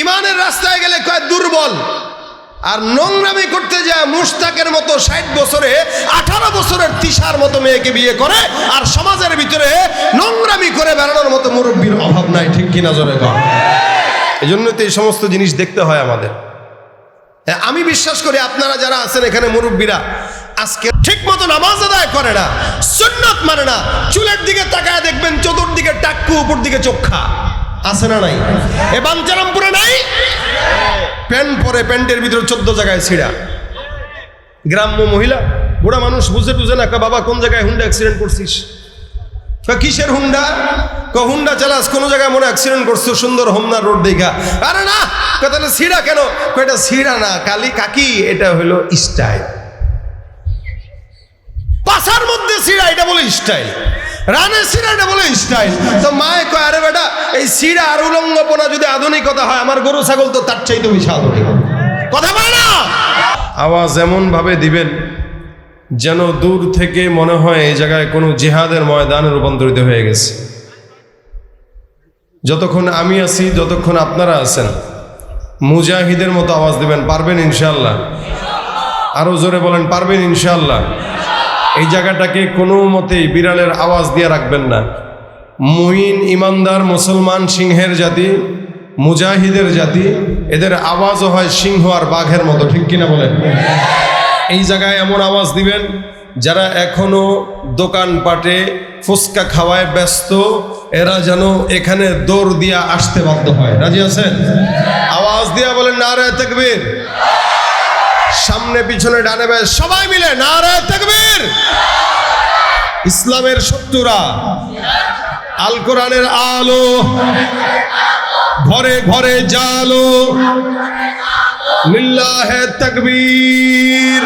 ইমানের রাস্তায় গেলে কয় দুর্বল, আর নোংরামি করতে যায় মুশতাকের মতো 60 বছরে 18 বছরের তিশার মতো মেয়েকে বিয়ে করে, আর সমাজের ভিতরে নোংরামি করে বেড়ানোর মতো মুরব্বীর অভাব নাই। ঠিক কিনা জোরে কর? এই জন্য তো এই সমস্ত জিনিস দেখতে হয় আমাদের। আমি বিশ্বাস করি আপনারা যারা আছেন এখানে মুরব্বীরা, আজকে ঠিক মতো নামাজ আদায় করে না, সুন্নাত মানে না, চুলের দিকে তাকায় দেখবেন চতুর্দিকে টাক্কু, উপর দিকে চোখা, আছে না নাই? এ বাঞ্চারামপুরে নাই? প্যান্ট পরে, প্যান্টের ভিতরে 14 জায়গায় ছিঁড়া। গ্রাম্য মহিলা, বুড়া মানুষ বুঝে টুঝে না, বাবা কোন জায়গায় হুন্ডা অ্যাক্সিডেন্ট করছিস? কিসের হুন্ডা? হুন্ডা চালাস, কোন জায়গায় মনে অ্যাক্সিডেন্ট করছো সুন্দর হোমনার রোড দেখা। আরে না, তাহলে ছিঁড়া কেন? এটা ছিঁড়া না কালি কাকি, এটা হলো স্টাইল। পাশার মধ্যে ছিঁড়া, এটা বলে স্টাইল। রানের ছিঁড়া, এটা বলে স্টাইল। তো মায়ে কয়, আরে বেটা এই ছিঁড়া আর উলঙ্গপনা যদি আধুনিকতা হয়, আমার গরু ছাগল তো তার চাইতে বেশি আধুনিক। কথা বলে না? আওয়াজ এমন ভাবে দিবেন যেন দূর থেকে মনে হয় এই জায়গায় কোনো জিহাদের ময়দানে রূপান্তরিত হয়ে গেছে। যতক্ষণ আমি আছি, যতক্ষণ আপনারা আছেন, মুজাহিদের মতো আওয়াজ দিবেন। পারবেন ইনশাআল্লাহ? আরো জোরে বলেন, পারবেন ইনশাআল্লাহ? এই জায়গাটাকে কোনো মতেই বিড়ালের আওয়াজ দিয়ে রাখবেন না। মুমিন, ইমানদার, মুসলমান সিংহের জাতি, মুজাহিদের জাতি, এদের আওয়াজও হয় সিংহ আর বাঘের মতো। ঠিক কিনা বলেন? এই জায়গায় এমন আওয়াজ দিবেন যারা এখনো দোকানপাটে ফুচকা খাওয়ায় ব্যস্ত, এরা যেন এখানে দৌড় দিয়া আসতে বাধ্য হয়। রাজি আছেন? আওয়াজ দিয়া বলেন নারে তাকবীর। সামনে পিছনে ডানে বাঁয়ে সবাই মিলে নারে তাকবীর। ইসলামের শত্রুরা, আল কোরআনের আলো, ঘরে ঘরে জালো, লিল্লাহে তাকবীর।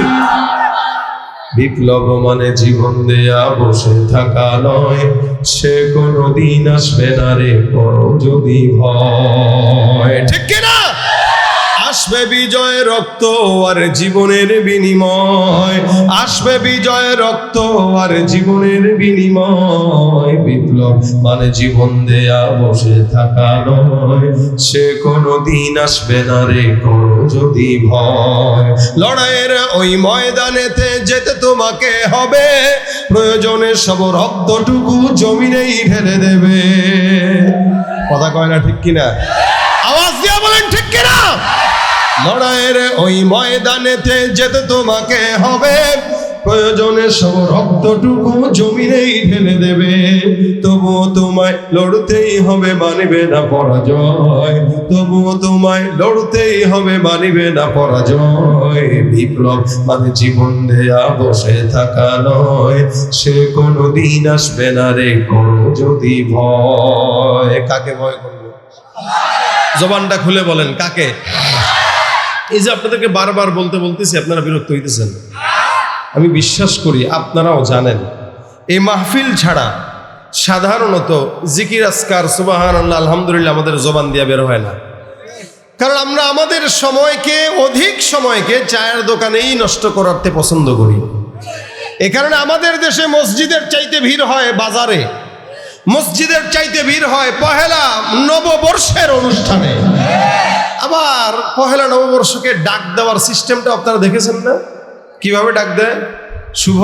বিপ্লব মানে জীবন দেয়া বসে থাকা নয়, সে কোনদিন আসবে না রে করো যদি ভয়। ঠিক কিনা? আসবে বিজয় রক্ত আর জীবনের বিনিময়, আসবে বিজয় রক্ত আর জীবনের বিনিময়। বিপ্লব মানে জীবন দেয়া বসে থাকা নয়, সে কোনদিন আসবে না রে করো যদি ভয়। লড়াইয়ের ওই ময়দানেতে যেতে তোমাকে হবে, প্রয়োজনে সব রক্তটুকু জমিনেই ঢেলে দেবে। কথা কয় না? ঠিক কিনা? আওয়াজ দিয়ে বলেন ঠিক কিনা? লড়াইয়ের ওই ময়দানেতে যেতে তোমাকে হবে, প্রয়োজনে সব রক্তটুকু জমিনেই ঢেলে দেবে। তবুও তোমায় লড়তেই হবে, মানিবে না পরাজয়। তবুও তোমায় লড়তেই হবে, মানিবে না পরাজয়। বিপ্লব মানে জীবন দেয়া বসে থাকা নয়, সে কোনদিন আসবে না রে করো যদি ভয়। কাকে ভয় করবো? জবানটা খুলে বলেন, কাকে? এই যে আপনাদেরকে বারবার বলতেছি, আপনারা বিরক্ত হইতেছেন। আমি বিশ্বাস করি আপনারাও জানেন, এই মাহফিল ছাড়া সাধারণত জিকির, আজকার, সুবহানাল্লাহ, আলহামদুলিল্লাহ আমাদের জবান দিয়ে বের হয় না। কারণ আমরা আমাদের সময়কে, অধিক সময়কে চায়ের দোকানেই নষ্ট করতে পছন্দ করি। এ কারণে আমাদের দেশে মসজিদের চাইতে ভিড় হয় বাজারে, মসজিদের চাইতে ভিড় হয় পহেলা নববর্ষের অনুষ্ঠানে। আবার পহেলা নববর্ষকে ডাক দেওয়ার সিস্টেমটা আপনারা দেখেছেন না? কিভাবে ডাক দেয়? শুভ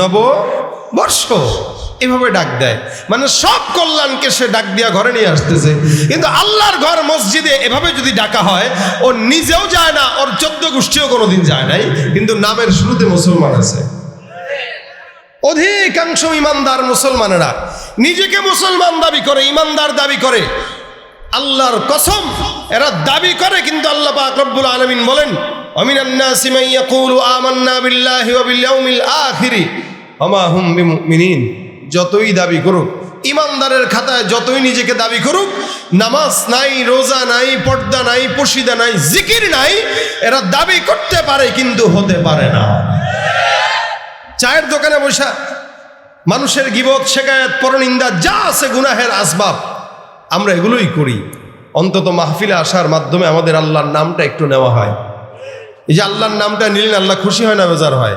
নববর্ষ, এভাবে ডাক দেয়। মানে সব কল্যাণকে সে ডাক দিয়া ঘরে নিয়ে আসতেছে। কিন্তু আল্লাহর ঘর মসজিদে এভাবে যদি ডাকা হয়, ও নিজেও যায় না, ওর 14 গোষ্ঠীও কোনোদিন যায় নাই, কিন্তু নামের শুরুতে মুসলমান আছে। অধিকাংশ ইমানদার মুসলমানেরা নিজেকে মুসলমান দাবি করে, ইমানদার দাবি করে। আল্লাহর কসম, এরা দাবি করে, কিন্তু আল্লাহ পাক রব্বুল আলামিন বলেন, আমিনান নাসি মান ইয়াকুলু আমান্না বিল্লাহি ওয়া বিল ইয়াউমিল আখির ওয়া মা হুম বিমুমিনিন। যতই দাবি করুক, ইমানদারের খাতায় যতই নিজেকে দাবি করুক, নামাজ নাই, রোজা নাই, পর্দা নাই, পশিদা নাই, জিকির নাই, এরা দাবি করতে পারে কিন্তু হতে পারে না। চায়ের দোকানে বসা মানুষের গীবত, শিকায়াত, পরনিন্দা যা আছে গুনাহের আসবাব, আমরা এগুলোই করি। অন্তত মাহফিলে আসার মাধ্যমে আমাদের আল্লাহর নামটা একটু নেওয়া হয়। এই যে আল্লাহর নামটা নিলেন, আল্লাহ খুশি হয় না বেজার হয়?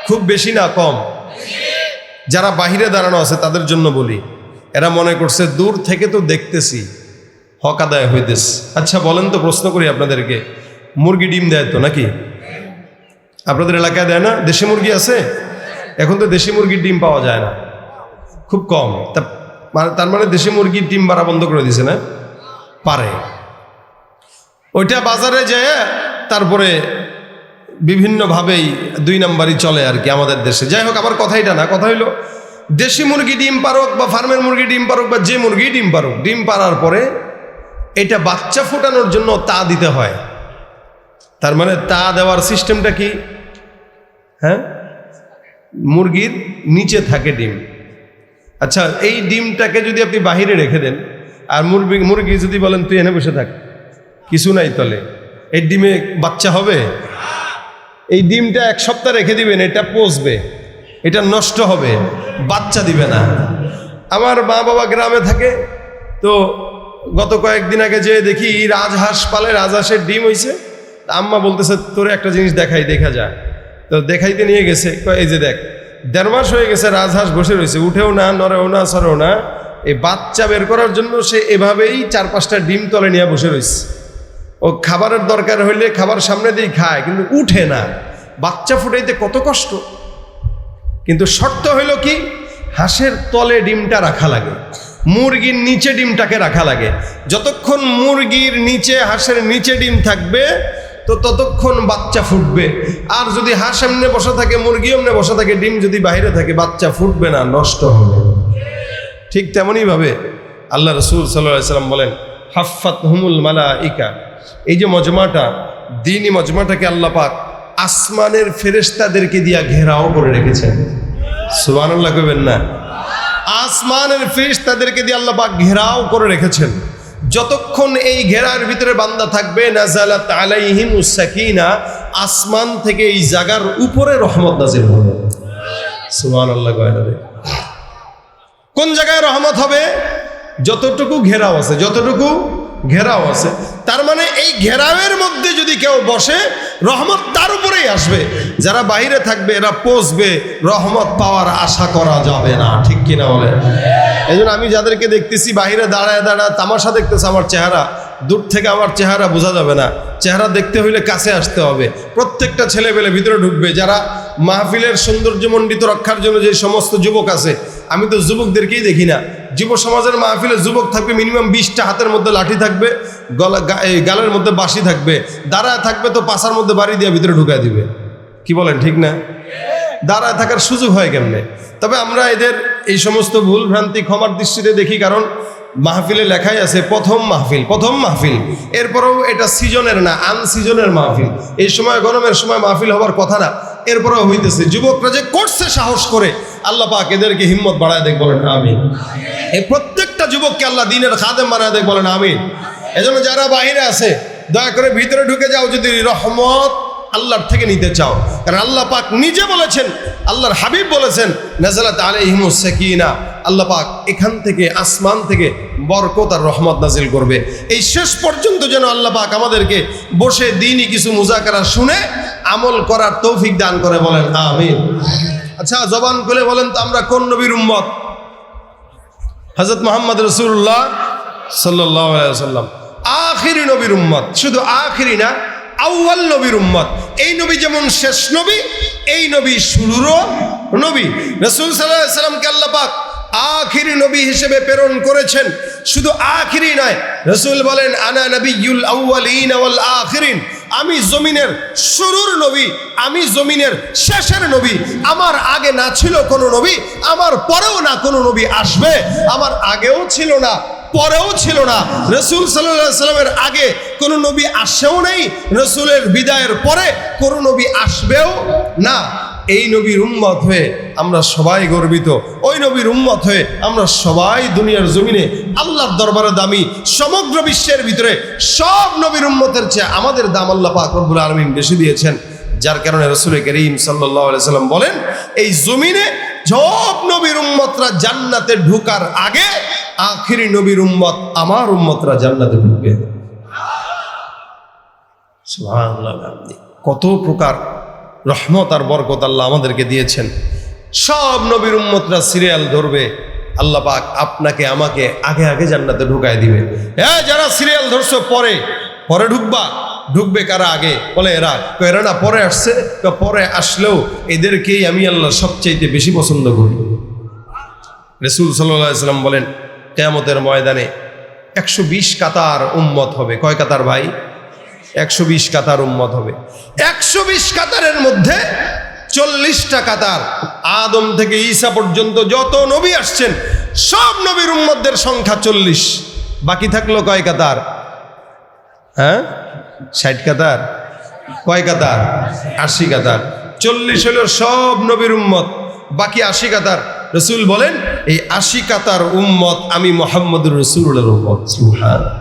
খুব বেশি না কম? যারা বাহিরে দাঁড়ানো আছে তাদের জন্য বলি, এরা মনে করছে দূর থেকে তো দেখতেছি, হক আদায় হইতেছে। আচ্ছা বলেন তো, প্রশ্ন করি আপনাদেরকে, মুরগি ডিম দেয় তো নাকি? আপনাদের এলাকায় দেয় না? দেশি মুরগি আছে? এখন তো দেশি মুরগির ডিম পাওয়া যায় না, খুব কম। তার মানে দেশি মুরগির ডিম পাড়া বন্ধ করে দিছে না? পারে ওইটা বাজারে যায়, তারপরে বিভিন্নভাবেই 2 নাম্বারই চলে আর কি আমাদের দেশে। যাই হোক, আমার কথা এটা না, কথা হইলো দেশি মুরগি ডিম পারুক বা ফার্মের মুরগি ডিম পারুক বা যে মুরগি ডিম পারুক, ডিম পাড়ার পরে এটা বাচ্চা ফোটানোর জন্য তা দিতে হয়। তার মানে তা দেওয়ার সিস্টেমটা কি? হ্যাঁ, মুরগির নিচে থাকে ডিম। আচ্ছা, এই ডিমটাকে যদি আপনি বাহিরে রেখে দেন আর মুরগি যদি বলেন তুই এনে বসে থাক, কিছু নাই তলে, এই ডিমে বাচ্চা হবে? এই ডিমটা 1 সপ্তাহ রেখে দিবেন, এটা পচবে, এটা নষ্ট হবে, বাচ্চা দিবে না। আমার মা বাবা গ্রামে থাকে, তো গত কয়েকদিন আগে যে দেখি রাজহাঁস পালে, রাজহাঁসের ডিম হইছে। আম্মা বলতেছে তোরে একটা জিনিস দেখাই, দেখা যায়। তো দেখাইতে নিয়ে গেছে, এই যে দেখ 1.5 মাস হয়ে গেছে রাজহাঁস বসে রয়েছে, উঠেও না, নড়েও না, সরেও না। এই বাচ্চা বের করার জন্য সে এভাবেই 4-5টা ডিম তলে নিয়ে বসে রয়েছে। ও খাবারের দরকার হইলে খাবার সামনে দিয়ে খায়, কিন্তু উঠে না। বাচ্চা ফুটাইতে কত কষ্ট। কিন্তু শর্ত হইল কি, হাঁসের তলে ডিমটা রাখা লাগে, মুরগির নিচে ডিমটাকে রাখা লাগে। যতক্ষণ মুরগির নিচে, হাঁসের নিচে ডিম থাকবে তো ততক্ষণ বাচ্চা ফুটবে। আর যদি হাঁস এমনি বসা থাকে, মুরগি এমনি বসা থাকে, ডিম যদি বাইরে থাকে, বাচ্চা ফুটবে না, নষ্ট হবে। ঠিক তেমনই ভাবে আল্লাহ রাসূল সাল্লাল্লাহু আলাইহি সাল্লাম বলেন, হাফফাতহুমুল মালাইকা। এই যে মজমাটা, দ্বীনি মজমাটাকে আল্লাহ পাক আসমানের ফেরেশতাদেরকে দিয়া ঘেরাও করে রেখেছেন। সুবহানাল্লাহ কইবেন না? আসমানের ফেরেশতাদেরকে দিয়ে আল্লাহ পাক ঘেরাও করে রেখেছেন। যতক্ষণ এই ঘেরার ভিতরে বান্দা থাকবে, নাযালাত আলাইহিমুস সাকিনা, আসমান থেকে এই জায়গার উপরে রহমত নাযিল হবে। সুবহানাল্লাহ কয়না রে? কোন জায়গায় রহমত হবে? যতটুকু ঘেরাও আছে, যতটুকু ঘেরাও আছে। তার মানে এই ঘেরাওয়ের মধ্যে যদি কেউ বসে, রহমত তার উপরেই আসবে। যারা বাইরে থাকবে এরা পচবে, রহমত পাওয়ার আশা করা যাবে না। ঠিক কিনা বলে? এই জন্য আমি যাদেরকে দেখতেছি বাহিরে দাঁড়ায় দাঁড়ায় তামাশা দেখতেছে, আমার চেহারা দূর থেকে আমার চেহারা বোঝা যাবে না। চেহারা দেখতে হইলে কাছে আসতে হবে। প্রত্যেকটা ছেলেবেলে ভিতরে ঢুকবে। যারা মাহফিলের সৌন্দর্যমণ্ডিত রক্ষার জন্য যে সমস্ত যুবক আছে, আমি তো যুবকদেরকেই দেখি না। যুব সমাজের মাহফিলে যুবক থাকবে মিনিমাম 20টা, হাতের মধ্যে লাঠি থাকবে, গালের মধ্যে বাঁশি থাকবে, দাঁড়ায় থাকবে তো পাছার মধ্যে বাড়ি দিয়ে ভিতরে ঢুকায় দিবে। কি বলেন, ঠিক না? দাঁড়ায় থাকার সুযোগ হয় কেমনে? তবে আমরা এদের এই সমস্ত ভুল ভ্রান্তি ক্ষমার দৃষ্টিতে দেখি, কারণ মাহফিলে লেখাই আছে প্রথম মাহফিল। এরপরেও এটা সিজনের না, আনসিজনের মাহফিল। এই সময় গরমের সময় মাহফিল হবার কথা না, এরপরেও হইতেছে। যুবকরা যে করছে সাহস করে, আল্লাহ পাক এদেরকে হিম্মত বাড়ায় দেখ, বলেন আমিন। এই প্রত্যেকটা যুবককে আল্লাহ দ্বীনের খাদেম বানায় দেখ, বলেন আমিন। এজন্য যারা বাইরে আছে, দয়া করে ভিতরে ঢুকে যাও যদি রহমত আল্লাহর থেকে নিতে চাও। কারণ আল্লাহ পাক নিজে বলেছেন, আল্লাহর হাবিব বলেছেন, নাযালাত আলাইহিমুস সাকিনা, আল্লাহ পাক এখান থেকে, আসমান থেকে বরকত আর রহমত নাজিল করবে। এই শেষ পর্যন্ত যেন আল্লাহ পাক আমাদেরকে বসে দ্বীনি কিছু মুযাকারা শুনে আমল করার তৌফিক দান করে, বলেন আমিন। আচ্ছা, জবান খুলে বলেন তো আমরা কোন নবীর উম্মত? হযরত মুহাম্মদ রাসূলুল্লাহ সাল্লাল্লাহু আলাইহি ওয়াসাল্লাম আখিরি নবীর উম্মত। শুধু আখিরি না, আউয়াল নবীর উম্মত। এই নবী যেমন শেষ নবী, এই নবী শুরুরও নবী। রাসূল সাল্লাল্লাহু আলাইহি ওয়াসাল্লামকে আল্লাহ পাক আখিরি নবী হিসেবে প্রেরণ করেছেন। শুধু আখিরি নয়, রাসূল বলেন আনা নবিয়ুল আউয়ালিন ওয়াল আখিরিন, আমি জমিনের শুরুর নবী, আমি জমিনের শেষের নবী। আমার আগে না ছিল কোনো নবী, আমার পরেও না কোনো নবী আসবে। আমার আগেও ছিল না, পরেও ছিল না। রাসূল সাল্লাল্লাহু আলাইহি ওয়াসাল্লামের আগে কোনো নবী আসেও নাই, রাসূলের বিদায়ের পরে কোনো নবী আসবেও না। এই নবীর উম্মত হয়ে আমরা সবাই গর্বিত। ওই নবীর উম্মত হয়ে আমরা সবাই দুনিয়ার জমিনে আল্লাহর দরবারে দামি। সমগ্র বিশ্বের ভিতরে সব নবীর উম্মতের চেয়ে আমাদের দাম আল্লাহ পাক রব্বুল আলামিন বেশি দিয়েছেন। যার কারণে রাসূল করিম সাল্লাল্লাহু আলাইহি ওয়াসাল্লাম বলেন, এই জমিনে সব নবীর উম্মতরা জান্নাতে ঢোকার আগে আখিরি নবীর উম্মত, আমার উম্মতরা জান্নাতে ঢুকবে। সুবহানাল্লাহ। কত প্রকার রহমত আর বরকত আল্লাহ আমাদেরকে দিয়েছেন। সব নবীর উম্মতরা সিরিয়াল ধরবে আল্লাহ পাক আপনাকে আমাকে আগে আগে জান্নাতে ঢুকায় দিবে। হ্যাঁ, যারা সিরিয়াল ধরছো পরে পরে ঢুকবে কারা আগে? বলে এরা না পরে আসছে, পরে আসলেও এদেরকেই আমি আল্লাহ সবচাইতে বেশি পছন্দ করি। রাসূল সাল্লাল্লাহু আলাইহি ওয়াসাল্লাম বলেন কিয়ামতের ময়দানে 120 কাতার উম্মত হবে। কয় কাতার ভাই? 120 কাতার উম্মত হবে। 120 কাতারের মধ্যে 40টা কাতার, আদম থেকে ঈসা পর্যন্ত যত নবী আসছেন সব নবীর উম্মতদের সংখ্যা 40। বাকি থাকলো কয় কাতার? হ্যাঁ, 60 কাতার। কয় কাতার? 80 কাতার। 40 হলো সব নবীর উম্মত, বাকি 80 কাতার। রাসূল বলেন এই 80 কাতার উম্মত আমি মুহাম্মদুর রাসূলুল্লাহর উম্মত। সুবহানাল্লাহ।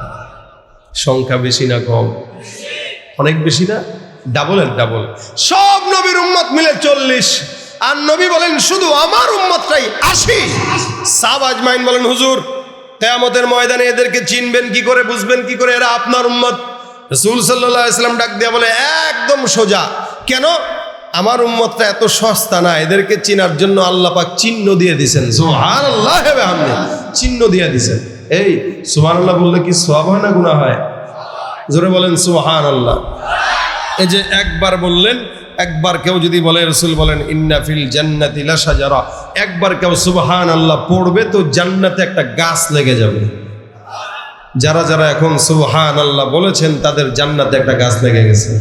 সংখ্যা বেশি না কম? অনেক বেশি না? ডাবল। সব নবীর উম্মত মিলে 40, আর নবী বলেন শুধু আমার উম্মতটাই 80। সাহাবা আজমাইন বলেন হুজুর কিয়ামতের ময়দানে এদেরকে চিনবেন কি করে, বুঝবেন কি করে এরা আপনার উম্মত? রাসূল সাল্লাল্লাহু আলাইহি ওয়াসাল্লাম ডাক দিয়ে বলে একদম সোজা। কেন? আমার উম্মতটা এত সস্তা না, এদেরকে চিনার জন্য আল্লাহ পাক চিহ্ন দিয়ে দিয়েছেন। সুবহানাল্লাহ, চিহ্ন দিয়ে দিয়েছেন। এই সুবহানাল্লাহ বললে কি সওয়াব হয় না গুনাহ হয়? জোরে বলেন সুবহানাল্লাহ। এই যে একবার বললেন, একবার কেউ যদি বলে, রাসূল বলেন ইন্না ফিল জান্নাতি লাশাজারা, একবার কেউ সুবহানাল্লাহ পড়বে তো জান্নাতে একটা গাছ লেগে যাবে। যারা যারা এখন সুবহানাল্লাহ বলেছেন তাদের জান্নাতে একটা গাছ লেগে গেছে।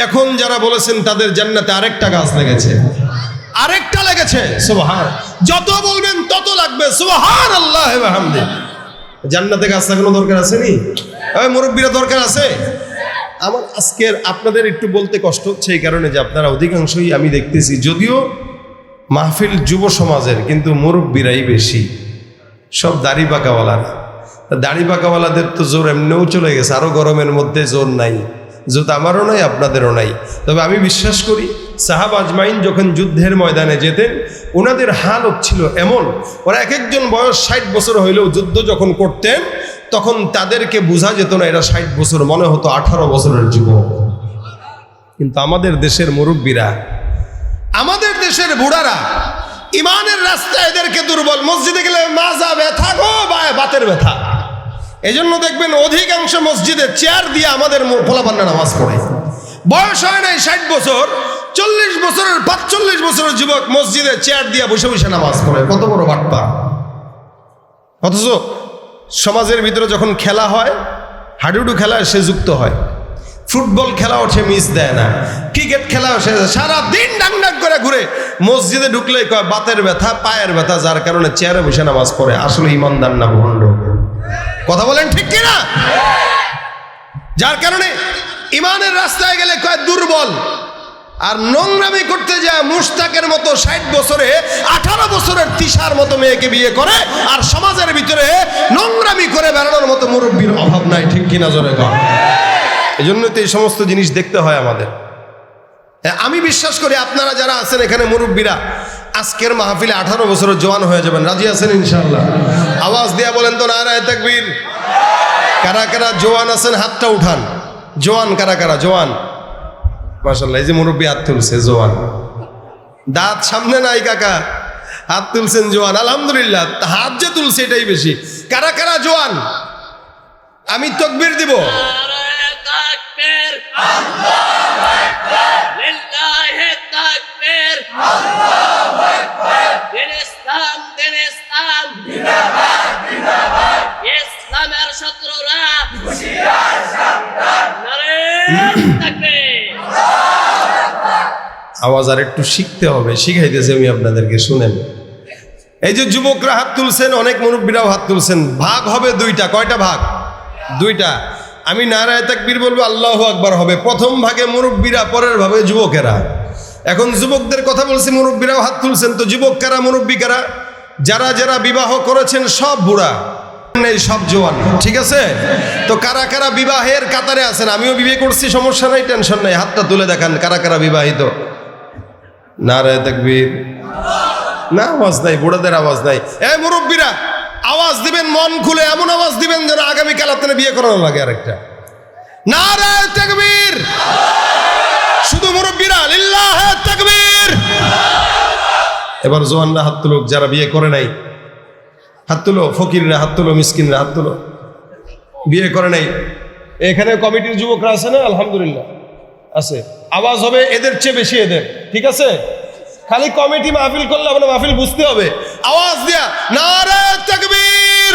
এখন যারা বলেছেন তাদের জান্নাতে আরেকটা গাছ লেগেছে, আরেকটা লেগেছে। সুবহান, যত বলবেন তত লাগবে সুবহানাল্লাহ ওয়া বিহামদি। জান্নাতে গাছ লাগানো দরকার আছে নি? ওই মুরব্বিরা দরকার আছে। আমার আজকের আপনাদের একটু বলতে কষ্ট হচ্ছে এই কারণে যে আপনারা অধিকাংশই আমি দেখতেছি যদিও মাহফিল যুব সমাজের, কিন্তু মুরব্বিরাই বেশি, সব দাড়ি পাকাওয়ালারা। দাড়ি পাকাওয়ালাদের তো জোর এমনিও চলে গেছে, আরো গরমের মধ্যে জোর নাই, জোর আমারও নাই আপনাদেরও নাই। তবে আমি বিশ্বাস করি সাহাবা আজমাইন যখন যুদ্ধের ময়দানে যেতেন ওনাদের হালত ছিল এমন, ওরা এক একজন বয়স 60 বছর হইলেও যুদ্ধ যখন করতেন তখন তাদেরকে বোঝা যেত না এরা 60 বছর, মনে হতো 18 বছরের যুবক। কিন্তু আমাদের দেশের মুরব্বীরা, আমাদের দেশের বুড়ারা ইমানের রাস্তায় এদেরকে দুর্বল। মসজিদে গেলে মাজা ব্যথা গো বাতের ব্যথা। এজন্য দেখবেন অধিকাংশ মসজিদে চেয়ার দিয়ে আমাদের পোলাপান্না নামাজ পড়ে। বয়স হয় নাই 60 বছর, 40 বছরের 45 বছরের যুবক মসজিদে চেয়ার দিয়ে বসে বসে নামাজ পড়ে। কত বড় বাটপা! অথচ সমাজের ভিতরে যখন খেলা হয়, হাডুডু খেলায় সে যুক্ত হয়, ফুটবল খেলাও সে মিস দেয় না, ক্রিকেট খেলাও সে সারাদিন ডাং করে ঘুরে। মসজিদে ঢুকলে কয় বাতের ব্যথা, পায়ের ব্যথা, যার কারণে চেয়ারে বসে নামাজ পড়ে। আসলে ইমানদার না ভণ্ড? কথা বলেন ঠিক কিনা? যার কারণে ইমানের রাস্তায় গেলে কয় দুর্বল। আর নোংরামি করতে যায় মুশতাকের মতো 60 বছরে 18 বছরের তিশার মতো মেয়েকে বিয়ে করে, আর সমাজের ভিতরে নোংরামি করে বেড়ানোর মতো মুরব্বীর অভাব নাই। ঠিক কিনা জোরে কর? এই জন্য তো এই সমস্ত জিনিস দেখতে হয় আমাদের। আমি বিশ্বাস করি আপনারা যারা আছেন এখানে মুরব্বীরা আজকের মাহফিলে 18 বছরের জওয়ান হয়ে যাবেন। রাজি আছেন ইনশাআল্লাহ? আওয়াজ দিয়া বলেন তো নারায়ে তাকবীর। কারা কারা জওয়ান আছেন হাতটা উঠান। জওয়ান কারা কারা? জওয়ান মাশাআল্লাহ। এই যে মুরব্বী হাত তুলছে, জওয়ান। দাঁত সামনে নাই কাকা, হাত তুলছেন জওয়ান। আলহামদুলিল্লাহ, হাত যে তুলছে এটাই বেশি। কারা কারা জওয়ান? আমি তাকবীর দিব। আওয়াজ আর একটু শিখতে হবে, শিখাইতেছি আমি আপনাদেরকে, শুনেন। এই যে যুবকরা হাত তুলছেন, অনেক মুরব্বীরাও হাত তুলছেন। ভাগ হবে দুইটা। কয়টা ভাগ? দুইটা। আমি নারায়ে তাকবীর বলবো, আল্লাহু আকবার হবে। প্রথম ভাগে মুরব্বীরা, পরের ভাগে যুবকেরা। এখন যুবকদের কথা বলছি, মুরব্বীরাও হাত তুলছেন। তো যুবক কারা, মুরব্বী কারা? যারা যারা বিবাহ করেছেন সব বুড়া, এই সব জওয়ান। ঠিক আছে? তো কারা কারা বিবাহের কাতারে আছেন? আমিও বিয়ে করছি, সমস্যা নাই, টেনশন নাই। হাতটা তুলে দেখান কারা কারা বিবাহিত। নারায়ে তাকবীর। না, আওয়াজ নাই, বুড়াদের আওয়াজ নাই। এই মুরব্বীরা আওয়াজ দিবেন মন খুলে, এমন আওয়াজ দিবেন যেন আগামীকাল আপনার বিয়ে করানো লাগে আরেকটা। নারায়ে তাকবীর। শুধু মুরব্বীরা, লিল্লাহে তাকবীর। এবার জওয়ানরা হাত তুলুক যারা বিয়ে করে নাই। হাত তুলো, ফকিররা হাত তুলো, মিসকিনরা হাত তুলো। বিয়ে করে নাই এখানে কমিটির যুবকরা আছে না? আলহামদুলিল্লাহ আছে। আওয়াজ হবে এদের চেয়ে বেশি এদের, ঠিক আছে? খালি কমিটি মাহফিল করলে আপনার মাহফিল বুঝতে হবে। আওয়াজ দিয়া নারে তাকবীর,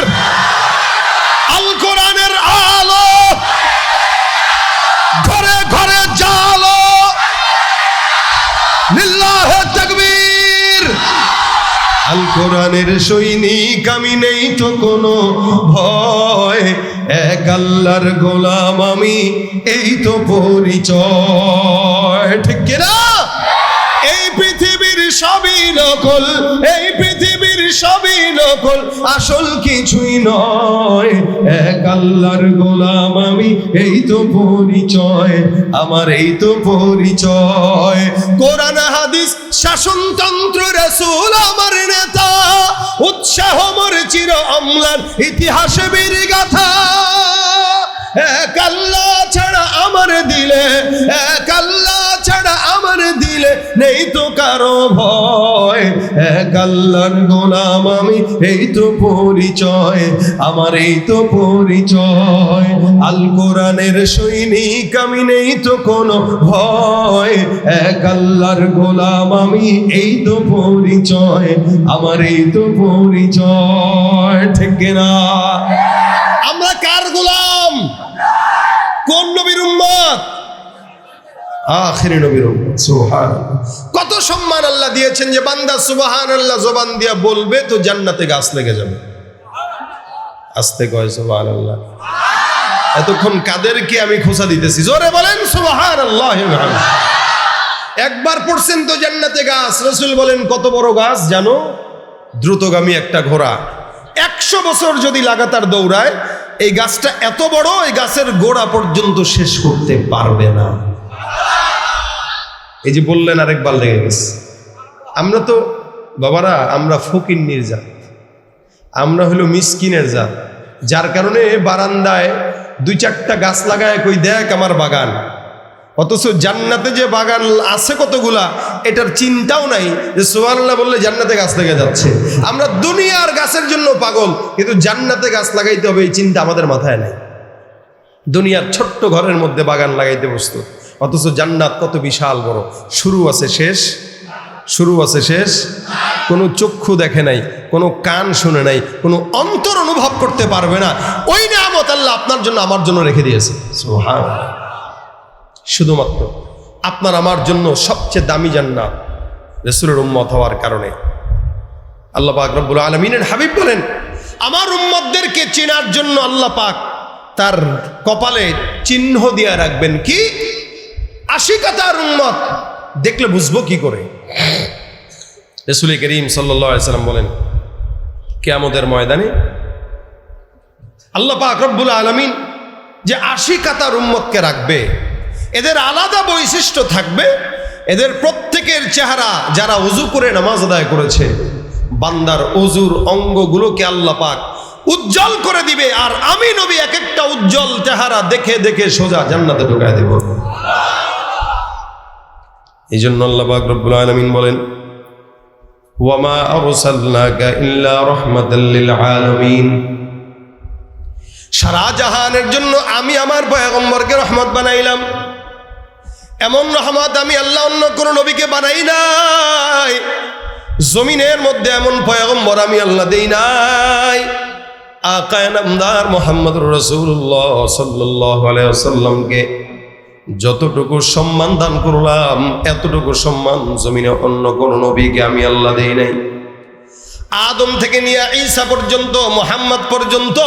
আল কোরআনের আলো ঘরে ঘরে জালো, লিল্লাহে তাকবীর। আল কোরআনের সৈনিক আমি, নেই তো কোনো ভয়, এক আল্লাহর গোলাম আমি, এই তো পরিচয়। ঠিক কিনা? এই পৃথিবীর সবই নকল, এই পৃথিবীর সবই নকল, আসল কিছুই নয়, এক আল্লাহর গোলাম আমি, এই তো পরিচয় আমার, এই তো পরিচয়। কোরআন হাদিস শাসনতন্ত্র রাসূল আমার নেতা, উৎসাহ মোর চির অম্লান ইতিহাসে বীর গাথা। এক আল্লাহ ছাড়া আমার দিলে, এক আল্লাহ ছাড়া আমার দিলে নেই তো কারো ভয়, এক আল্লাহর গোলাম আমি, এই তো পরিচয় আমার, এই তো পরিচয়। আল কোরআনের সৈনিক আমি, নেই তো কোনো ভয়, এক আল্লাহর গোলাম আমি, এই তো পরিচয় আমার, এই তো পরিচয়। ঠিক কিনা? আমরা কার গোলাম? কোন নবীর উম্মত? আখিরি নবীর উম্মত। সুবহানাল্লাহ। কত সম্মান আল্লাহ দিয়েছেন যে বান্দা সুবহানাল্লাহ জবান দিয়া বলবে তো জান্নাতে গাছ লেগে যাবে। আস্তে কয় সুবহানাল্লাহ। এতক্ষণ কাদেরকে আমি খোঁচা দিতেছি? জোরে বলেন সুবহানাল্লাহ। একবার পড়ছেন তো জান্নাতে গাছ। রাসূল বলেন কত বড় গাছ জানো? দ্রুতগামী একটা ঘোড়া 100 বছর যদি লাগাতার দৌড়ায়, এই গাছটা এত বড়, এই গাছের গোড়া পর্যন্ত শেষ করতে পারবে না। এই যে বললেন আরেকবার লেগে গেছে। আমরা তো বাবারা, আমরা ফকিন্নির জাত, আমরা হলো মিসকিনের জাত, যার কারণে বারান্দায় 2-4টা গাছ লাগায় কই দেখ আমার বাগান, অথচ জান্নাতে যে বাগান আছে কতগুলা এটার চিন্তাও নাই যে সুবহানাল্লাহ বললে জান্নাতে গাছ লেগে যাচ্ছে। আমরা দুনিয়ার গাছের জন্য পাগল, কিন্তু জান্নাতে গাছ লাগাইতে হবে এই চিন্তা আমাদের মাথায় নাই। দুনিয়ার ছোট্ট ঘরের মধ্যে বাগান লাগাইতে বসতো, অথচ জান্নাত কত বিশাল বড়, শুরু আছে শেষ, শুরু আছে শেষ। কোনো চক্ষু দেখে নাই, কোনো কান শুনে নাই, কোনো অন্তর অনুভব করতে পারবে না, ওই নিয়ামত আল্লাহ আপনার জন্য আমার জন্য রেখে দিয়েছে। সুবহানাল্লাহ। শুধুমাত্র আপনার আমার জন্য সবচেয়ে দামি জান্নাত রাসূলের উম্মত হওয়ার কারণে। আল্লাহ পাক রব্বুল আলামিনের হাবিব বলেন, আমার উম্মতদেরকে চেনার জন্য আল্লাহ পাক তার কপালে চিহ্ন দিয়ে রাখবেন। কি? আশিকাতার উম্মত দেখলে বুঝবো কি করে? রাসূল করিম সাল্লাল্লাহু আলাইহি সাল্লাম বলেন, কিয়ামতের ময়দানে আল্লাহ পাক রব্বুল আলামিন যে আশিকাতার উম্মতকে রাখবে, এদের আলাদা বৈশিষ্ট্য থাকবে। এদের প্রত্যেকের চেহারা, যারা ওযু করে নামাজ আদায় করেছে, বান্দার ওযুর অঙ্গগুলোকে আল্লাহ পাক উজ্জ্বল করে দিবে, আর আমি নবী এক একটা উজ্জ্বল চেহারা দেখে দেখে সোজা জান্নাতে ঢুকায় দেব। এই জন্য আল্লাহ পাক রব্বুল আলামিন বলেন, ওয়ামা আরসালনাকা ইল্লা রাহমাতাল লিল আলামিন, সারা জাহানের জন্য আমি আমার পয়গম্বরকে রহমত বানাইলাম। এমন রহমত আমি আল্লাহ অন্য কোন নবীকে বানাই নাই। জমিনের মধ্যে এমন পয়গম্বর আমি আল্লাহ দেই নাই। আকায়ে নামদার মুহাম্মদুর রাসূলুল্লাহ সাল্লাল্লাহু আলাইহি ওয়াসাল্লামকে যতটুকু সম্মান দান করলাম, এতটুকু সম্মান জমিনে অন্য কোন নবীকে আমি আল্লাহ দেই নাই। আদম থেকে নিয়ে ঈসা পর্যন্ত, মুহাম্মদ পর্যন্ত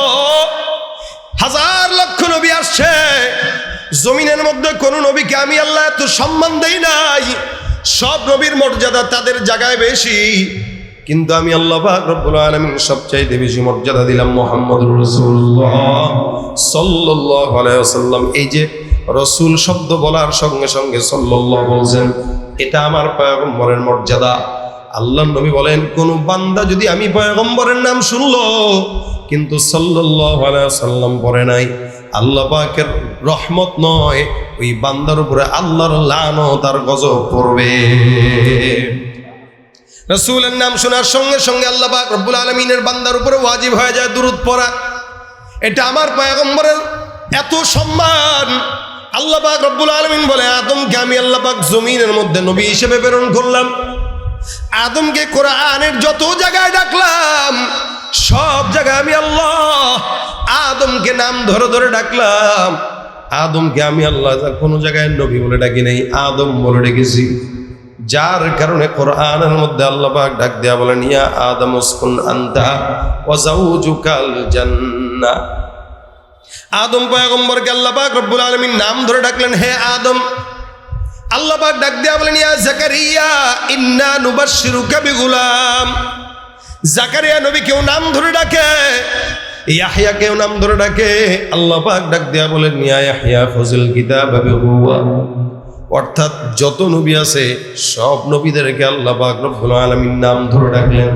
হাজার লক্ষ নবী আসছে, জমিনের মধ্যে কোন নবীকে আমি আল্লাহ এত সম্মান দেই নাই। সব নবীর মর্যাদা তাদের জায়গায় বেশি, কিন্তু আমি আল্লাহ পাক রব্বুল আলামিন সবচাইতে বেশি মর্যাদা দিলাম মুহাম্মদুর রাসূলুল্লাহ সাল্লাল্লাহু আলাইহি ওয়াসাল্লাম। এই যে রাসূল শব্দ বলার সঙ্গে সঙ্গে সাল্লাল্লাহু বলছেন, এটা আমার পয়গম্বরের মর্যাদা। আল্লাহর নবী বলেন, কোন বান্দা যদি আমি পয়গম্বরের নাম শুনলো কিন্তু সাল্লাল্লাহু আলাইহি ওয়াসাল্লাম পড়ে নাই, আল্লাহ পাকের রহমত নয়, ওই বান্দার উপরে আল্লাহর লানত আর গজব পড়বে। রাসূলের নাম শোনার সঙ্গে সঙ্গে আল্লাহ পাক রব্বুল আলামিনের বান্দার উপরে ওয়াজিব হয়ে যায় দুরূদ পড়া। এটা আমার পয়গম্বরের এত সম্মান। আল্লাহ পাক রব্বুল আলামিন বলে, আদমকে আমি আল্লাহ পাক জমিনের মধ্যে নবী হিসেবে প্রেরণ করলাম। আদমকে কোরআনের যত জায়গায় ডাকলাম, সব জায়গায় আমি আল্লাহ আদমকে নাম ধরে ধরে ডাকলাম। আদমকে আমি আল্লাহ কোনো জায়গায় নবী বলে ডাকি নাই, আদম বলে ডেকেছি। যার কারণে কোরআনের মধ্যে আল্লাহ পাক ডাক দেয়া বলেন, ইয়া আদম উসকুন আনতা ওয়া যাওজুকাল জান্নাহ। আদম পয়গম্বরকে আল্লাহ পাক রব্বুল আলামিন নাম ধরে ডাকলেন, হে আদম। আল্লাহ পাক ডাক দেয়া বলেন, ইয়া জাকারিয়া ইন্না নুবাশশিরুকা বিগুলাম। জাকারিয়া নবী কেউ নাম ধরে ডাকে, ইয়াহইয়া কেউ নাম ধরে ডাকে। আল্লাহ পাক ডাক দেয়া বলেন, ইয়া ইয়াহইয়া খুযিল কিতাবা বিকুওয়া। অর্থাৎ যত নবী আছে সব নবীদেরকে আল্লাহ পাক রব্বুল আলামিন নাম ধরে ডাকলেন।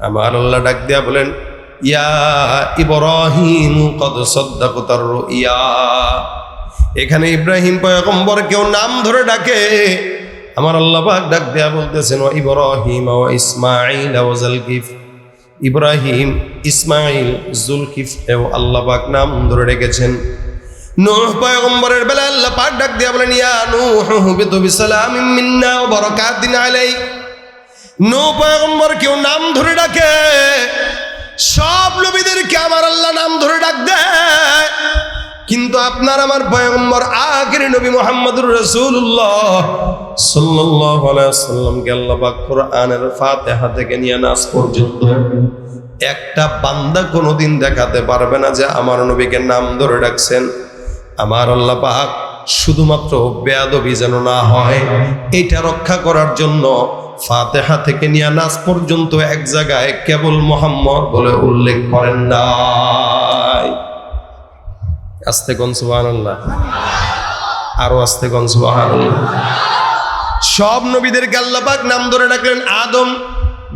আমার আল্লাহ ডাক দেয়া বলেন, ইয়া ইব্রাহিম কদ সাদ্দাকতার রুইয়া। এখানে ইব্রাহিম পয়গম্বরকেও নাম ধরে ডাকে। আমার আল্লাহ পাক ডাক দেয়া বলতেছেন, ওয়া ইব্রাহিম ওয়া ইসমাঈল ওয়া যুলকিফ। ইব্রাহিম, ইসমাঈল, যুলকিফ এও আল্লাহ পাক নাম ধরে ডেকেছেন। নূহ পয়গম্বরের বেলা আল্লাহ পাক ডাক দেয়া বলেন, ইয়া নূহ হুবিতু বিসালামিন মিন্না ওয়া বারাকাতিন আলাইক। নূহ পয়গম্বরকেও নাম ধরে ডাকে। সব নবীদেরকে আমার আল্লাহ নাম ধরে ডাক দেয়। কিন্তু আপনার আমার পয়গম্বর আখির নবী মুহাম্মদুর রাসূলুল্লাহ সাল্লাল্লাহু আলাইহি ওয়াসাল্লামকে আল্লাহ পাক কোরআনের ফাতিহা থেকে নিয়ে নাস পর্যন্ত একটা বান্দা কোনোদিন দেখাতে পারবে না যে আমার নবীকে নাম ধরে ডাকছেন। আমার আল্লাহ পাক শুধুমাত্র বেয়াদবি যেন না হয় এটা রক্ষা করার জন্য ফাতিহা থেকে নিয়ে নাস পর্যন্ত এক জায়গায় কেবল মুহাম্মদ বলে উল্লেখ করেন নাই। আস্তে কোন সুবহানাল্লাহ, আরো আস্তে কোন সুবহানাল্লাহ। সব নবীদেরকে আল্লাহ পাক নাম ধরে ডাকলেন। আদম,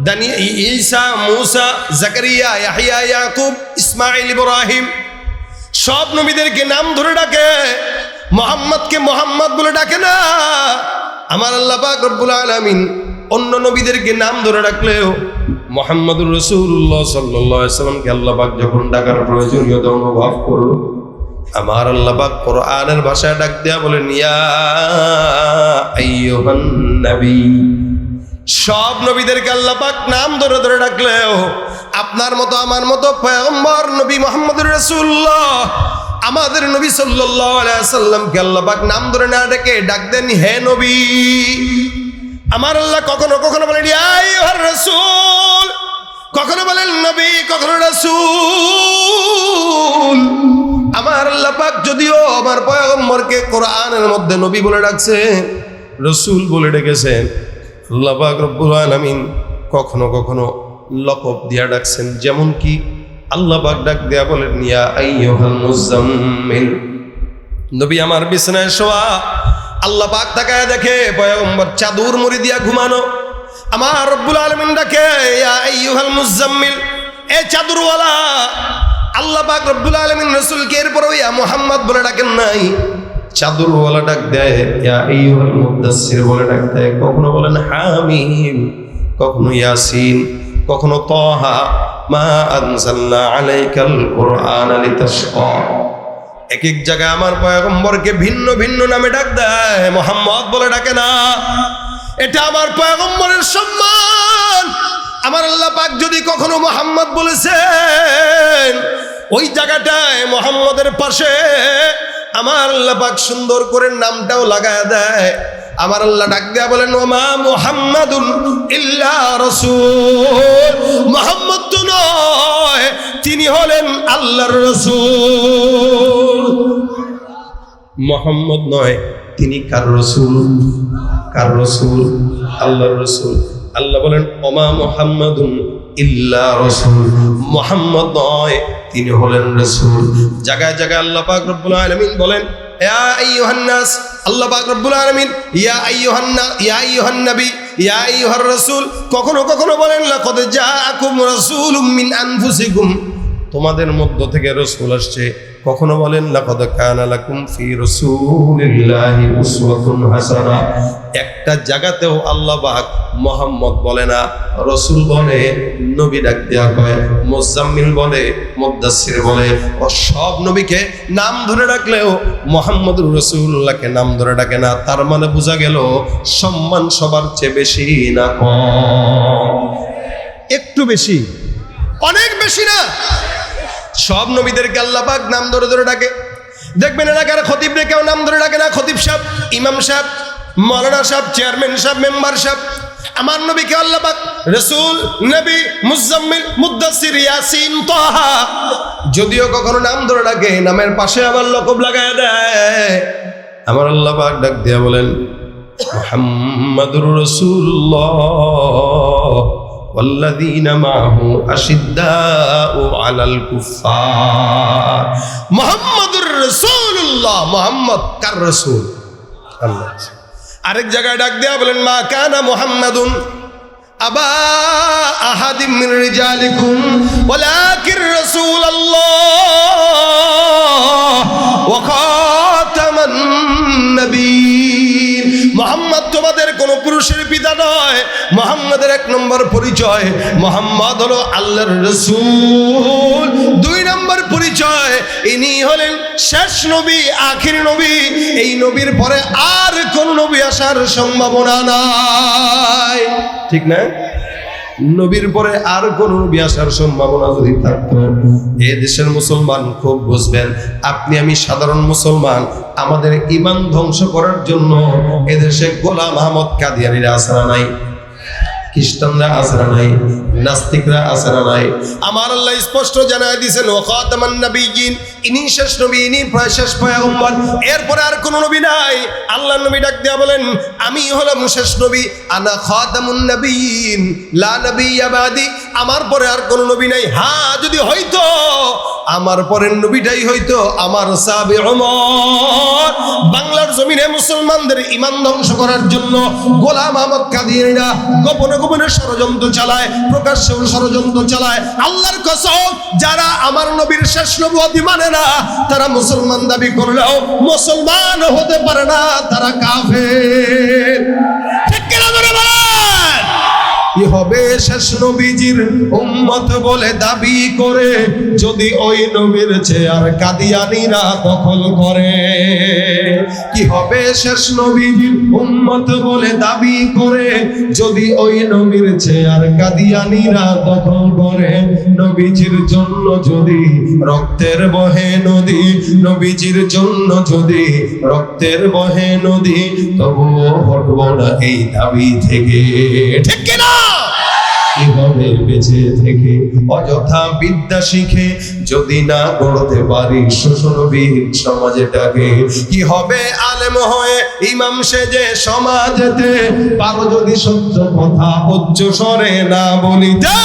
দানিয়া, ঈসা, মূসা, জাকারিয়া, ইয়াহইয়া, ইয়াকুব, ইসমাঈল, ইব্রাহিম, সব নবীদেরকে নাম ধরে ডাকে। মুহাম্মদকে মুহাম্মদ বলে ডাকে না। আমার আল্লাহ পাক রব্বুল আলামিন অন্য নবীদেরকে নাম ধরে ডাকলেও মুহাম্মদুর রাসূলুল্লাহ সাল্লাল্লাহু আলাইহি ওয়াসাল্লামকে আল্লাহ পাক যখন ডাকার প্রয়োজনীয়তা অনুভব করল, আমার আল্লাহ পাক কোরআনের ভাষায় ডাক দেয়া বলেন, ইয়া আইয়ুহান নবী। সব নবীদেরকে আল্লাহ পাক নাম ধরে ধরে ডাকলেও আপনার মতো আমার মতো পয়গম্বর নবী মুহাম্মদুর রাসূলুল্লাহ আমাদের নবী সাল্লাল্লাহু আলাইহি ওয়াসাল্লামকে আল্লাহ পাক নাম ধরে না ডেকে ডাক দেন, হে নবী। আমার আল্লাহ কখনো কখনো বলেন ইয়া আইয়ুহার রাসূল, কখনো বলেন নবী, কখনো রাসূল। আমার আল্লাহ পাক যদিও আমার পয়গম্বরকে কোরআনের মধ্যে নবী বলে ডাকছে, রাসূল বলে ডেকেছেন, আল্লাহ পাক রব্বুল আলামিন কখনো কখনো লকব দিয়া ডাকছেন। যেমন কি আল্লাহ পাক ডাক দেয়া বলেন, ইয়া আইয়ুহাল মুজাম্মিল। নবী আমার বিছানায় শোয়া, আল্লাহ পাক তাকায় দেখে পয়গম্বর চাদর মুড়ি দিয়া ঘুমানো। আমার রব্বুল আলামিন ডাকে, ইয়া আইয়ুহাল মুজাম্মিল, এ চাদরওয়ালা। আল্লাহ পাক রব্বুল আলামিন রাসূলকে এরপরও ইয়া মুহাম্মদ বলে ডাকেন নাই, চাদরওয়ালা ডাক দেয়, ইয়া আইয়ুহাল মুদাসসির বলে ডাক দেয়। কখনো বলেন হামিম, কখনো ইয়াসিন, কখনো তাহা মা আনজালনা আলাইকাল কুরআনা লিতাশকা। এক এক জায়গায় আমার পয়গম্বরকে ভিন্ন ভিন্ন নামে ডাক দেয়, মুহাম্মদ বলে ডাকে না। এটা আমার পয়গম্বরের সম্মান। আমার আল্লাহ পাক যদি কখনো মুহাম্মদ বলেছেন, ওই জায়গাটায় মুহাম্মদের পাশে আমার আল্লাহ পাক সুন্দর করে নামটাও লাগায় দেয়। আমার আল্লাহ ডাক দেয়া বলেন, ওমা মুহাম্মাদুন ইল্লা রাসূল। মুহাম্মদ তো নয়, তিনি হলেন আল্লাহর রাসূল। মুহাম্মদ নয়, তিনি কার রাসূল? কার রাসূল? আল্লাহর রাসূল। আল্লাহ বলেন, ওমা মুহাম্মাদুন ইল্লা রাসূল। মুহাম্মদ নয়, তিনি হলেন রাসূল। জায়গায় জায়গায় আল্লাহ পাক রব্বুল আলামিন বলেন, ইয়া আইয়ুহান নাস। আল্লাহ পাক রব্বুল আলামিন ইয়া আইয়ুহান নবী, ইয়া আইয়ুহার রাসূল। কখনো কখনো বলেন, লাকাদ জাআকুম রাসূলুম মিন আনফুসিকুম, তোমাদের মধ্য থেকে রাসূল আসছে। কখনো বলেন, লাকাদ কানা লাকুম ফি রাসূলিল্লাহি উসওয়াতুন হাসানাহ। একটা জায়গাতেও আল্লাহ পাক মোহাম্মদ বলে না, রসুল বলে, নবী ডাক দেয়া কয়, মুজাম্মিল বলে, মুদ্দাসসির বলে। ও সব নবীকে নাম ধরে ডাকলেও মুহাম্মদুর রাসূলুল্লাহকে নাম ধরে ডাকে না। তার মানে বোঝা গেল সম্মান সবার চেয়ে বেশি না কম? একটু বেশি, অনেক বেশি না? সব নবীদেরকে আল্লাহ পাক নাম ধরে ধরে ডাকে। দেখবেন এলাকার খতিবরে কেউ নাম ধরে ডাকে না। খতিব সাহেব, ইমাম সাহেব, মাওলানা সাহেব, চেয়ারম্যান সাহেব, মেম্বার সাহেব। আমার নবীকে আল্লাহ পাক রাসূল, নবী, মুজাম্মিল, মুদ্দাসসির, ইয়াসিন, তাহা যদিও কখনো নাম ধরে ডাকে, নামের পাশে আবার লকব লাগায় দেয়। আমার আল্লাহ পাক ডাক দিয়া বলেন, মুহাম্মাদুর রাসূলুল্লাহ ওয়াল্লাযীনা মাআহু আশিদ্দাউ আলাল কুফফার। মুহাম্মাদুর রাসূলুল্লাহ, মুহাম্মদ কার রাসূল? আল্লাহ। আরেক জায়গায় ডাক দেয়া বলেন, মা কানা মুহাম্মাদুন আবা আহাদিম মিন রিজালিকুম ওয়ালাকিন রাসূলুল্লাহ ওয়া খাতামান নবিয়্যিন। মুহাম্মদ তোমাদের কোন পুরুষের পিতা নয়। মুহাম্মাদের এক নম্বর পরিচয়, মুহাম্মদ হলো আল্লাহর রাসূল। দুই নম্বর পরিচয়, ইনি হলেন শেষ নবী, আখির নবী। এই নবীর পরে আর কোন নবী আসার সম্ভাবনা নাই, ঠিক না? নবীর পরে আর কোন নবী আসার সম্ভাবনা যদি থাকতো, এ দেশের মুসলমান খুব বুঝবেন। আপনি আমি সাধারণ মুসলমান, আমাদের ঈমান ধ্বংস করার জন্য এদেশে গোলাম আহমদ কাদিয়ানীরা আসরা নাই, খ্রিস্টানরা আসরা নাই, নাস্তিকরা আসরা নাই। আমার আল্লাহ স্পষ্ট জানায় দিয়েছেন, ওয়া খাতামান নবিয়্যিন, ইনি শেষ নবী, ইনি শেষ পয়গম্বর। এরপরে আর কোন নবী নাই। আল্লাহর নবী ডাক দেয়া বলেন, আমি হলাম শেষ নবী, আনা খাতামুন নবিয়্যিন লা নবিয়্যা বাদি। আমার পরে আর কোন নবী নাই। হ্যাঁ, যদি হইতো আমার পরের নবীটাই হইতো আমার সাহাবী ওমর। বাংলার জমিনে মুসলমানদের ঈমান ধ্বংস করার জন্য গোলাম আহমদ কাদিয়ানীরা গোপনে গোপনে ষড়যন্ত্র চালায়, প্রকাশ্যে ষড়যন্ত্র চালায়। আল্লাহর কসম, যারা আমার নবীর শেষ নবুয়তি মানে না, তারা মুসলমান দাবি করলেও মুসলমান হতে পারে না, তারা কাফের। ঠিক কিনা বলেন? কি হবে শেষ নবীজির উম্মত বলে দাবি করে, যদি ওই নবীর চেয়ার কাদিয়ানীরা দখল করে? কি হবে শেষ নবীজির উম্মত বলে দাবি করে, যদি ওই নবীর চেয়ার কাদিয়ানীরা দখল করে? নবীজির জন্য যদি রক্তের বহে নদী, নবীজির জন্য যদি রক্তের বহে নদী, তবুও হটব না এই দাবি থেকে। ঠিক কিনা? কি হবে বেঁচে থেকে অযথা বিদ্যা শিখে, যদি না গড়তে পারি শোষণবিহীন সমাজটাকে? কি হবে আলেম হয়ে ইমাম সেজে সমাজেতে, পারো যদি সত্য কথা উচ্চ স্বরে না বলিতে?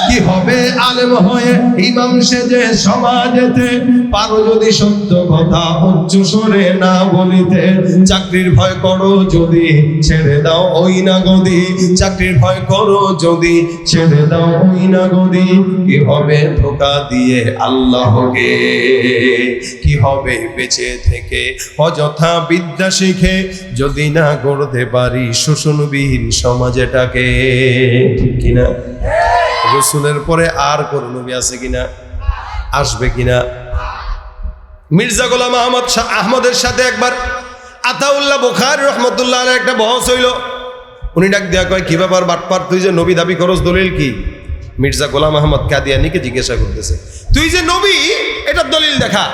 কি হবে আলেম হয়ে ইমাম সেজে সমাজেতে, পারো যদি সত্য কথা উচ্চ স্বরে না বলিতে? চাকরির ভয় করো যদি, ছেড়ে দাও ওই না গদি। চাকরির ভয় করো যদি, ছেড়ে দাও ওই না গদি। কি হবে ধোঁকা দিয়ে আল্লাহকে? কি হবে বেঁচে থেকে অযথা বিদ্যা শিখে, যদি না গড়তে পারি শোষণবিহীন সমাজটাকে? ঠিক কিনা? রাসূলের পরে আর কোন নবী আছে কিনা? আসবে কিনা? মির্জা গোলাম আহমদের সাথে একবার আতাউল্লাহ বুখারী রহমতুল্লাহ আলাইহি একটা বহস হইল। উনি ডাক দেয়া কয়, কি ব্যাপার বাটপার, তুই যে নবী দাবি করস, দলিল কি? মির্জা গোলাম আহমদ কাদিয়ানীকে জিজ্ঞাসা করতেছে, তুই যে নবী, এটার দলিল দেখা।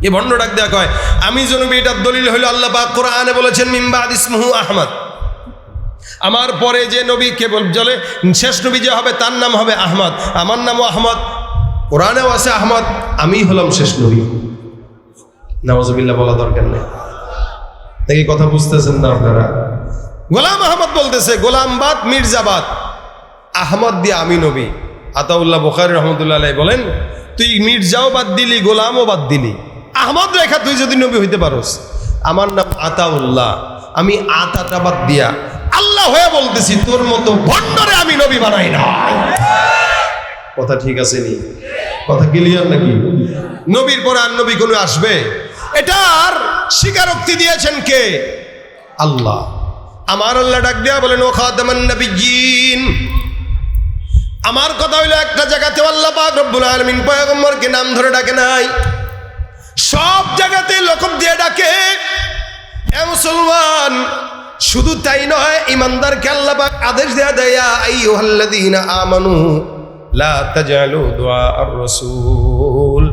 এ ভণ্ড ডাক দেয়া কয়, আমি যে নবী এটার দলিল হইল আল্লাহ পাক কোরআনে বলেছেন, মিন বাদ ইসমুহু আহমদ। আমার পরে যে নবী কেবল চলে, শেষ নবী যে হবে তার নাম হবে আহমদ। আমার নামও আহমদ, কোরআনেও আছে আহমদ, আমি হলাম শেষ নবী। নাউজুবিল্লাহ বলা দরকার নেই নাকি? কথা বুঝতেছেন না আপনারা? গোলাম আহমদ বলতেছে, গোলামবাদ মির্জাবাদ, আহমদ দিয়ে আমি নবী। আতাউল্লাহ বুখারী রহমতুল্লাহ আলাইহি বলেন, তুই মির্জাও বাদ দিলি, গোলামও বাদ দিলি, আহমদ রেখা তুই যদি নবী হইতে পারোস। আমার নাম আতাউল্লাহ, আমি আতাটা বাদ দিয়া আল্লাহ হয়ে বলতেছি, তোর মতো ভণ্ডরে আমি নবী বানাই না। কথা ঠিক আছে নি? কথা ক্লিয়ার নাকি? নবীর পরে আর নবী কোন আসবে? এটার স্বীকারোক্তি দিয়েছেন কে? আল্লাহ। আমার আল্লাহ ডাক দিয়া বলেন ও খাতামান নবিয়্যিন, আমার কথা হইলো একটা জায়গাতে আল্লাহ পাক রব্বুল আলামিন পয়গম্বরকে নাম ধরে ডাকে নাই, সব জায়গাতে লকব দিয়ে ডাকে। এ মুসলমান, শুধু তাই নয়, ইমানদারকে আল্লাহ পাক আদেশ দেয়া দেয় আইয়ুহাল্লাযীনা আমানু লা তাজআলু দুআআর রাসূল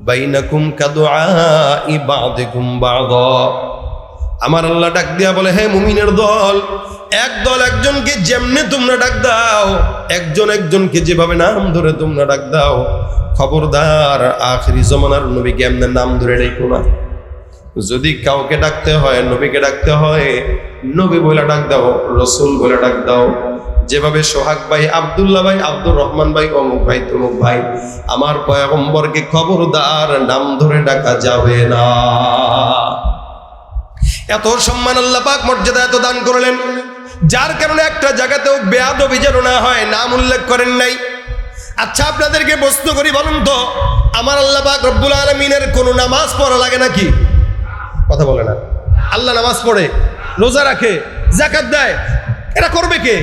বাইনাকুম কাদুআই বা'দিকুম বা'দা। আমার আল্লাহ ডাক দিয়া বলে হে মুমিনের দল, এক দল একজনকে যেমনে তোমরা ডাক দাও, একজন একজনকে যেভাবে নাম ধরে তোমরা ডাক দাও, খবরদার আখিরি জমানার নবীকে এমনি নাম ধরে ডাকো না। যদি কাউকে ডাকতে হয়, নবীকে ডাকতে হয়, নবী বলে ডাক দাও, রসুল বলে ডাক দাও। যেভাবে সোহাগ ভাই, আব্দুল্লাহ ভাই, আব্দুর রহমান ভাই, অমুক ভাই, তমুক ভাই, আমার পয়গম্বরকে খবরদার নাম ধরে ডাকা যাবে না। এত সম্মান আল্লাহ পাক, মর্যাদা এত দান করলেন, যার কারণে একটা জায়গাতেও বেয়াদবি যেন না হয়, নাম উল্লেখ করেন নাই। আচ্ছা, আপনাদেরকে প্রশ্ন করি, বলুন তো, আমার আল্লাহ পাক রব্বুল আলামিনের কোনো নামাজ পড়া লাগে নাকি? কথা বলে না। আল্লাহ নামাজ পড়ে, রোজা রাখে, যাকাত দেয়, এটা করবে কে?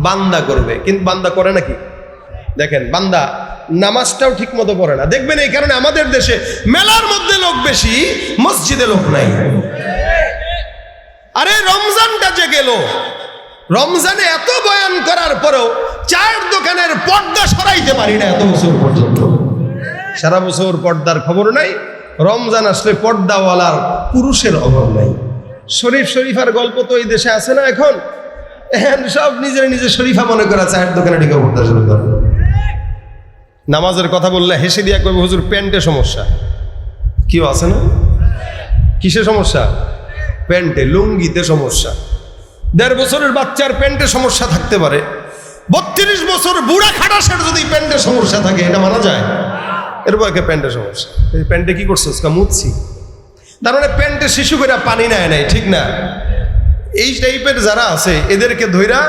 বান্দা করবে। কিন্তু বান্দা করে নাকি? দেখেন, বান্দা নামাজটাও ঠিক মতো পড়ে না। দেখবেন এই কারণে আমাদের দেশে মেলার মধ্যে লোক বেশি, মসজিদে লোক নাই। আরে রমজানটা যে গেল, রমজানে এত বয়ান করার পরেও চায়ের দোকানের পর্দা সরাইতে পারি না এত বছর পর্যন্ত। সারা বছর পর্দার খবর নাই, রমজান আসলে পর্দাওয়ালার পুরুষের অভাব নাই। শরীফ শরীফার গল্প তো এই দেশে আছে না এখন, সব নিজের নিজে শরীফা মনে করা চায়ের দোকানে ঢুকে পড়তে শুরু করে। নামাজের কথা বললে হেসে দিয়া কইবে হুজুর প্যান্টে সমস্যা। কেউ আছে না? কিসে সমস্যা? প্যান্টে, লুঙ্গিতে সমস্যা। 1.5 বছরের বাচ্চার প্যান্টে সমস্যা থাকতে পারে, 32 বছর বুড়া খাটাসের যদি প্যান্টে সমস্যা থাকে, এটা মানা যায়? এর বয়কে প্যান্টে সমস্যা। এই প্যান্টে কি করছো? মুছছি। তার মানে প্যান্টে শিশু করে পানি নেয় নাই, ঠিক না? এই টাইপের যারা আছে এদেরকে ধইরা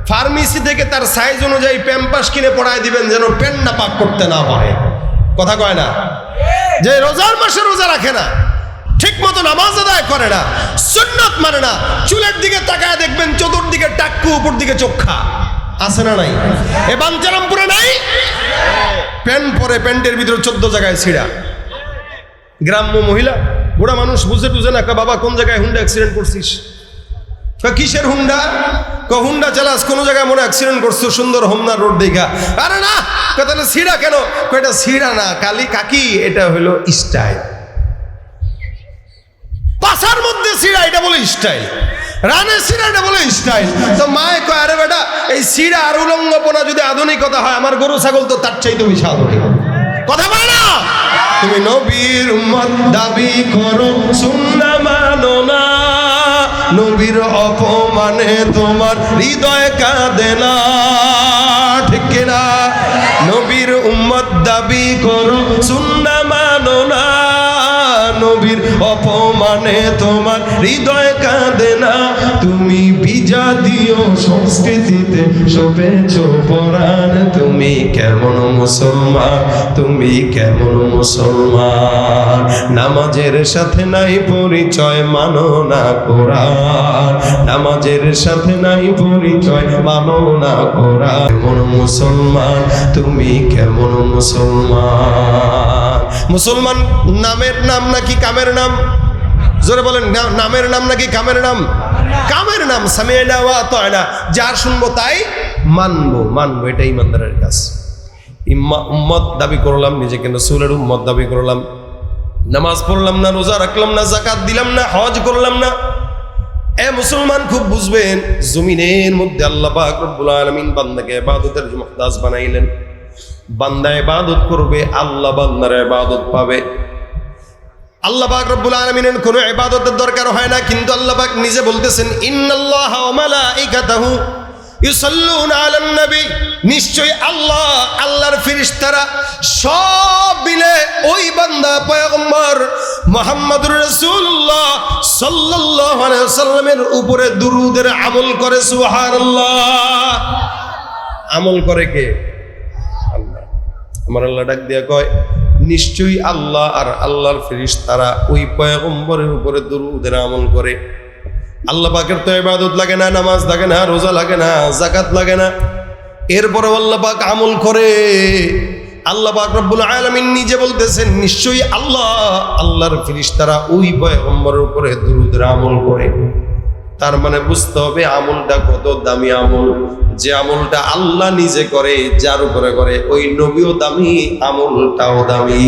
ফার্মেসি থেকে তার সাইজ অনুযায়ী প্যাম্পাস কিনে পড়ায় দিবেন, যেন প্যান্ট না পাক করতে না পারে। কথা কয় না? যে রোজার মাসে রোজা রাখে না, ঠিক মতো নামাজ আদায় করে না, সুন্নাত মানে না, চুলের দিকে তাকায় দেখবেন চতুর্দিকে টাক্কু, উপর দিকে চোখা, আছে না নাই? এ বাঞ্চারামপুরে নাই? প্যান্ট পরে, প্যান্টের ভিতরে 14 জায়গায় ছিঁড়া। গ্রাম্য মহিলা, বুড়া মানুষ বুঝে টুঝে না, বাবা কোন জায়গায় হুন্ডা অ্যাক্সিডেন্ট করছিস? কিসের হুন্ডা? হুন্ডা চালাস, কোন জায়গায় মনে অ্যাক্সিডেন্ট করছো, সুন্দর হোমনা রোড দেখা। আরে না, তাহলে ছিঁড়া কেন? এটা ছিঁড়া না কালি কাকি, এটা হলো স্টাইল। পাশার মধ্যে ছিঁড়া, এটা বলে স্টাইল। রানে ছিঁড়া, এটা বলে স্টাইল। তো মায়ে কয় আরে বেটা, এই ছিঁড়া আর উলঙ্গপনা যদি আধুনিকতা হয়, আমার গরু ছাগল তো তার চাইতে বেশি আধুনিক। কথা বলে না? তুমি নবীর উম্মত দাবি করো, সুন্নাহ মানো না, নবীর অপমানে তোমার হৃদয় কাঁদে না, ঠিক কিনা? নবীর উম্মত দাবি করো, সুন্নাহ মানো না, নবীর অপমানে তোমার হৃদয় কাঁদে না। তুমি বিজাতীয় সংস্কৃতিতে শোভেছ পরাণ, তুমি কেমন মুসলমান, তুমি কেমন মুসলমান? নামাজের সাথে নাই পরিচয়, মানো না কোরআন, নামাজের সাথে নাই পরিচয়, মানো না কোরআন। কেমন মুসলমান, তুমি কেমন মুসলমান? মুসলমান নামের নাম নাকি কামের নাম? জোরে বলেন, নামের নাম নাকি কামের নাম? কামের নাম। সামি'না ওয়া আতা'না, যার শুনবো তাই মানবো, মানবো, এটা ইমানদারের কাজ। উম্মত দাবি করলাম, নিজেকে রাসূলের উম্মত দাবি করলাম, নামাজ পড়লাম না, রোজা রাখলাম না, যাকাত দিলাম না, হজ করলাম না। এ মুসলমান খুব বুঝবেন, জমিনের মধ্যে আল্লাহ পাক রব্বুল আলামিন বান্দাকে ইবাদতের মুখতাজ বানাইলেন। বান্দা ইবাদত করবে, আল্লাহ বান্দার ইবাদত পাবে। আল্লাহ পাক রব্বুল আলামিনের কোনো ইবাদতের দরকার হয় না, কিন্তু আল্লাহ পাক নিজে বলতেছেন ইন্নাল্লাহা ওয়া মালাইকাতাহু ইউসাল্লুনা আলান নবী, নিশ্চয়ই আল্লাহ, আল্লাহর ফেরেশতারা সব মিলে ওই বান্দা পয়গম্বর মুহাম্মদুর রাসূলুল্লাহ সাল্লাল্লাহু আলাইহি ওয়াসাল্লামের উপরে দুরূদের আমল করে। সুবহানাল্লাহ। আমল করে কে? আল্লাহ। আমার আল্লাহ ডাক দিয়া কয়, নিশ্চয়ই আল্লাহ আর আল্লাহর ফেরেশতারা ওই পয়গম্বরের উপরে দুরূদের আমল করে। আল্লাহ পাকের তো ইবাদত লাগে না, নামাজ লাগে না, রোজা লাগে না, যাকাত লাগে না, এরপরে আল্লাহ পাক আমল করে। আল্লাহ পাক রব্বুল আলামিন নিজে বলতেছেন, নিশ্চয়ই আল্লাহর ফেরেশতারা ওই পয়গম্বরের উপরে দুরূদের আমল করে। তার মানে বুঝতে হবে আমলটা কত দামি আমল। যে আমলটা আল্লাহ নিজে করে, যার উপরে করে, ওই নবীও দামি, আমলটাও দামি।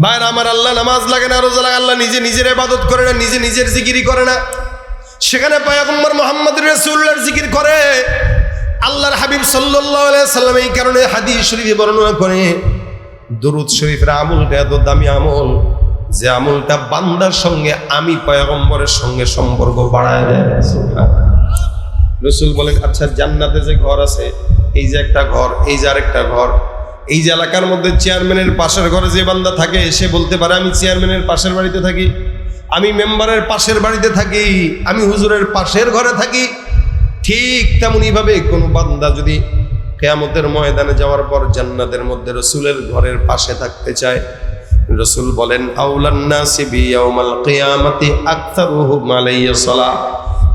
ভাইরা আমার, আল্লাহ নামাজ লাগে না, রোজা লাগে, আল্লাহ নিজে নিজের ইবাদত করে না, নিজে নিজের জিকিরি করে না, সেখানে পয়গম্বর মুহাম্মদ রাসূলুল্লাহর জিকির করে। আল্লাহর হাবিব সাল্লাল্লাহু আলাইহি সাল্লাম এই কারণে হাদিস শরীফে বর্ণনা করে, দুরূদ শরীফের আমলটা এত দামি আমল যে আমলটা বান্দার সঙ্গে আমি পয়গম্বরের সঙ্গে সম্পর্ক বাড়ায় দেয়। রাসূল বলেন, আচ্ছা জান্নাতে যে ঘর আছে, এই যে একটা ঘর, এই যে আরেকটা ঘর, এই যে এলাকার মধ্যে চেয়ারম্যানের পাশের ঘরে যে বান্দা থাকে, সে বলতে পারে আমি চেয়ারম্যানের পাশের বাড়িতে থাকি, আমি মেম্বারের পাশের বাড়িতে থাকি, আমি হুজুরের পাশের ঘরে থাকি। ঠিক তেমনিভাবে কোনো বান্দা যদি কিয়ামতের ময়দানে যাওয়ার পর জান্নাতের মধ্যে রাসূলের ঘরের পাশে থাকতে চায়, রাসূল বলেন, আউলান নাসি বিয়াউমাল কিয়ামাতি আকতারুহুম আলাইয়া সালাহ।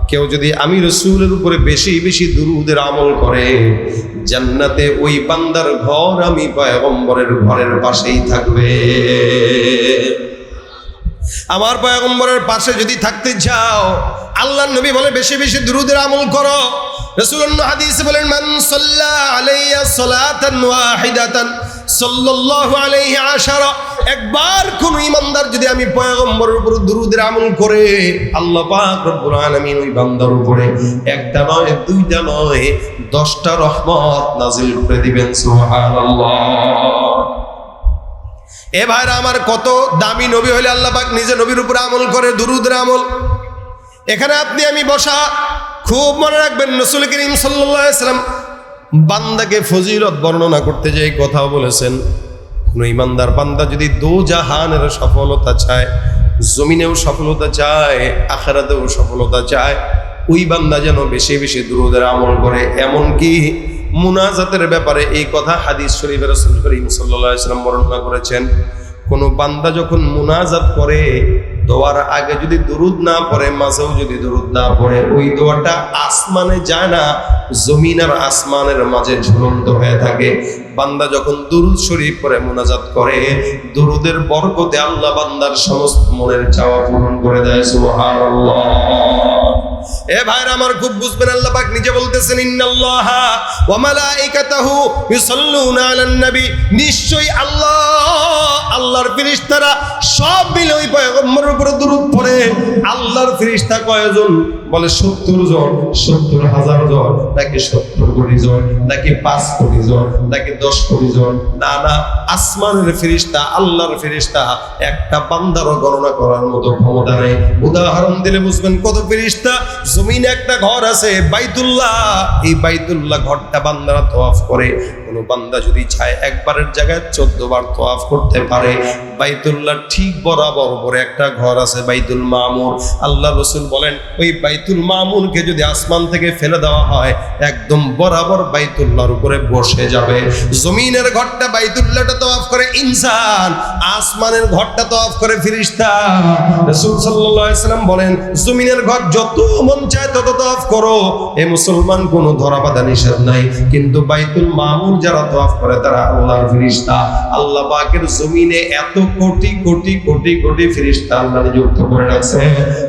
কেউ যদি আমি রাসূলের উপরে বেশি বেশি দুরূদের আমল করে, জান্নাতে ওই বান্দার ঘর আমি পয়গম্বরের ঘরের পাশেই থাকবে। আমার পয়গম্বরের পাশে যদি থাকতে চাও, আল্লাহর নবী বলে বেশি বেশি দুরূদের আমল করো। রাসূলুল্লাহ হাদিসে বলেন, মান সাল্লা আলাইয়া সালাতান ওয়াহিদাতান সাল্লাল্লাহু আলাইহি আশারা। একবার কোন ইমানদার যদি আমি পয়গম্বরের উপর দুরূদের আমল করে, আল্লাহ পাক রব্বুল আলামিন ওই বান্দার উপরে একটা নয়, দুইটা নয়, 10টা রহমত নাজিল করে দিবেন। সুবহানাল্লাহ। এ ভাইরা আমার, কত দামি নবী হলে আল্লাহ পাক নিজে নবীর উপর আমল করে, দুরূদের আমল। এখানে আপনি আমি বসা, খুব মনে রাখবেন, রাসূল করিম সাল্লাল্লাহু আলাইহি ওয়াসাল্লাম বান্দাকে ফজিলত বর্ণনা করতে যেই কথা বলেছেন, কোন ইমানদার বান্দা যদি দোজাহানের সফলতা চায়, জমিনেও সফলতা চায়, আখিরাতেও সফলতা চায়, ওই বান্দা যেন বেশি বেশি দুরূদের আমল করে। এমনকি মুনাজাতের ব্যাপারে এই কথা হাদিস শরীফে রাসূল করিম সাল্লাল্লাহু আলাইহি ওয়াসাল্লাম বর্ণনা করেছেন। কোন বান্দা যখন মুনাজাত করে, দোয়ার আগে যদি দুরূদ না পড়ে, মাঝেও যদি দুরূদ না পড়ে, ওই দোয়াটা আসমানে যায় না, জমিন আর আসমানের মাঝে ঝুলন্ত হয়ে থাকে। বান্দা যখন দুরূদ শরীফ পড়ে মুনাজাত করে, দুরূদের বরকতে আল্লাহ বান্দার সমস্ত মনের চাওয়া পূরণ করে দেয়। সুবহানাল্লাহ। এ ভাইরা আমার, খুব বুঝবেন, আল্লাহ পাক নিজে বলতেছেন, ইন্নাল্লাহা ওয়া মালাইকাতাহু ইউসাল্লুনা আলান নবী। নিশ্চয়ই আল্লাহর ফেরেশতারা সব মিলে ওই পয়গম্বরের উপরে দুরূদ পড়ে। আল্লাহর ফেরেশতা কয়জন? বলে 70 জন, 70,000 জন, নাকি 70 কোটি জন, নাকি 5 কোটি জন, নাকি 10 কোটি জন? না না, আসমানের ফেরেশতা, আল্লাহর ফেরেশতা একটা বান্দারও গণনা করার মতো ক্ষমতা নেই। উদাহরণ দিলে বুঝবেন কত ফেরেশতা। জমিনে একটা ঘর আছে বাইতুল্লাহ, এই বাইতুল্লাহ ঘরটা বান্দারা তওয়াফ করে। কোন বান্দা যদি চায় একবারের জায়গায় 14 বার তওয়াফ করতে পারে। বাইতুল্লাহ ঠিক বরাবর উপরে একটা ঘর আছে বাইতুল মামুর। আল্লাহ রাসূল বলেন, ওই বাইতুল মামুরকে যদি আসমান থেকে ফেলে দেওয়া হয়, একদম বরাবর বাইতুল্লাহর উপরে বসে যাবে। জমিনের ঘরটা বাইতুল্লাহটা তওয়াফ করে ইনসান, আসমানের ঘরটা তওয়াফ করে ফেরেশতা। রাসূল সাল্লাল্লাহু আলাইহি ওয়াসাল্লাম বলেন, জমিনের ঘর যত মন চায় তত তওয়াফ করো, এ মুসলমান কোনো ধরা বাঁধা নিষেধ নাই। কিন্তু বাইতুল মামুর যারা তওয়াফ করে তারা আল্লাহর ফেরেশতা। আল্লাহ পাকের জমিনে এত কোটি কোটি কোটি কোটি ফেরেশতা আল্লাহ নিযুক্ত করে রাখছে।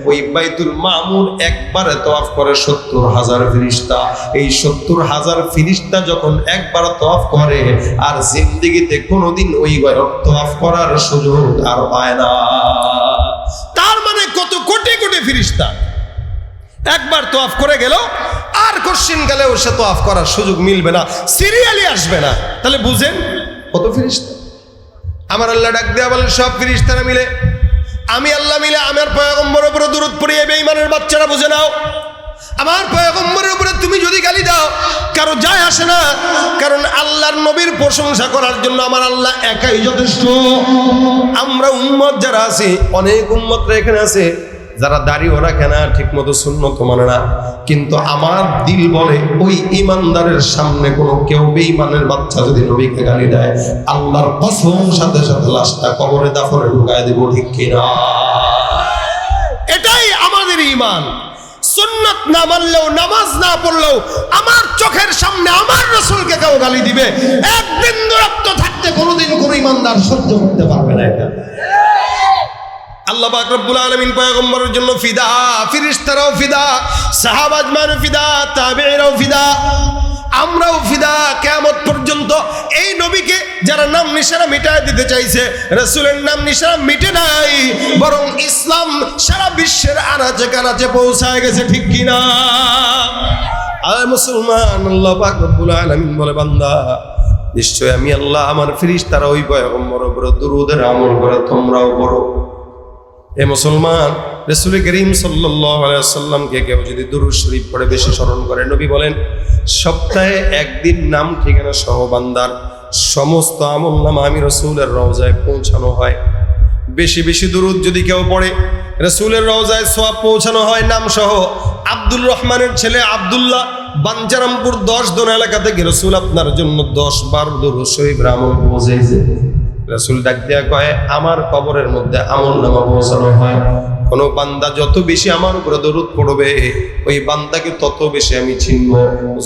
ওই বাইতুল মামুর একবারে তওয়াফ করে 70,000 ফেরেশতা। এই 70,000 ফেরেশতা যখন একবার তওয়াফ করে, আর জিন্দেগিতে কোনোদিন ওই তওয়াফ করার সুযোগ আর পায় না। তার মানে কত কোটি কোটি ফেরেশতা একবার তওয়াফ করে গেল, আর কোশ্চিন গেলেও সে তওয়াফ করার সুযোগ মিলবে না, সিরিয়ালি আসবে না। তাহলে বুঝেন কত ফেরেশতা। আমার আল্লাহ ডাক দেয়া বলেন, সব ফেরেশতারা মিলে, আমি আল্লাহ মিলে আমার পয়গম্বরের উপরে দুরূদ পড়িয়ে বেঈমানের বাচ্চারা বুঝে নাও, আমার পয়গম্বরের উপরে তুমি যদি গালি দাও, কারো যায় আসে না। কারণ আল্লাহর নবীর প্রশংসা করার জন্য আমার আল্লাহ একাই যথেষ্ট। আমরা উম্মত যারা আছি, অনেক উম্মতরা এখানে আছে যারা দাড়িও রাখে না, ঠিক মতো সুন্নত মানে না, কিন্তু আমার দিল বলে ওই ইমানদারের সামনে কোনো কেউ বেঈমানের বাচ্চা যদি নবীকে গালি দেয়, আল্লাহর কসম সাথে সাথে লাশটা কবরে দাফনে ঢুকায় দেব, ঠিক কিনা? এটাই ইমান। সুন্নাত না মানলেও, নামাজ না পড়লেও আমার চোখের সামনে আমার রাসূলকে কেউ গালি দিবে, এক বিন্দু রক্ত থাকতে কোনোদিন কোনো ইমানদার সহ্য করতে পারবে না। এটা আল্লাহ পাক রব্বুল আলামিন পয়গম্বরের জন্য ফিদা, ফেরেশতারাও ফিদা, সাহাবা আজমাইন ফিদা, তাবেঈরাও ফিদা, আমরাও ফিদা। কিয়ামত পর্যন্ত এই নবীকে যারা নাম নিশানা মিটায় দিতে চাইছে, রাসূলের নাম নিশানা মিটে নাই, বরং ইসলাম সারা বিশ্বের আনাচে কানাচে পৌঁছায় গেছে, ঠিক কিনা? আর মুসলমান, আল্লাহ পাক রব্বুল আলামিন বলে, বান্দা নিশ্চয় আমি আল্লাহ আমার ফেরেশতারা ওই পয়গম্বরের উপর দুরূদের আমল করে, তোমরাও করো। এ মুসলমান, রাসূল করিম সাল্লাল্লাহু আলাইহি ওয়াসাল্লামকে কেউ যদি দুরূদ শরীফ পড়ে বেশি স্মরণ করে, নবী বলেন সপ্তাহে একদিন নাম ঠিকানা সহ বান্দার সমস্ত আমলনামা আমি রাসূলের রওজায় পৌঁছানো হয়। বেশি বেশি দুরূদ যদি কেউ পড়ে, রাসূলের রওজায় সওয়াব পৌঁছানো হয় নাম সহ। আব্দুর রহমানের ছেলে আব্দুল্লাহ বাঞ্চারামপুর 10 দোন এলাকা থেকে রাসূল আপনার জন্য 10 বার দুরূদ শরীফ আমল পৌঁছাইছে। রাসূল ডাক দিয়া কয়, আমার কবরের মধ্যে আমলনামা পৌঁছানো হয়। কোন বান্দা যত বেশি আমার উপরে দরুদ পড়বে, ওই বান্দাকে তত বেশি আমি চিনব,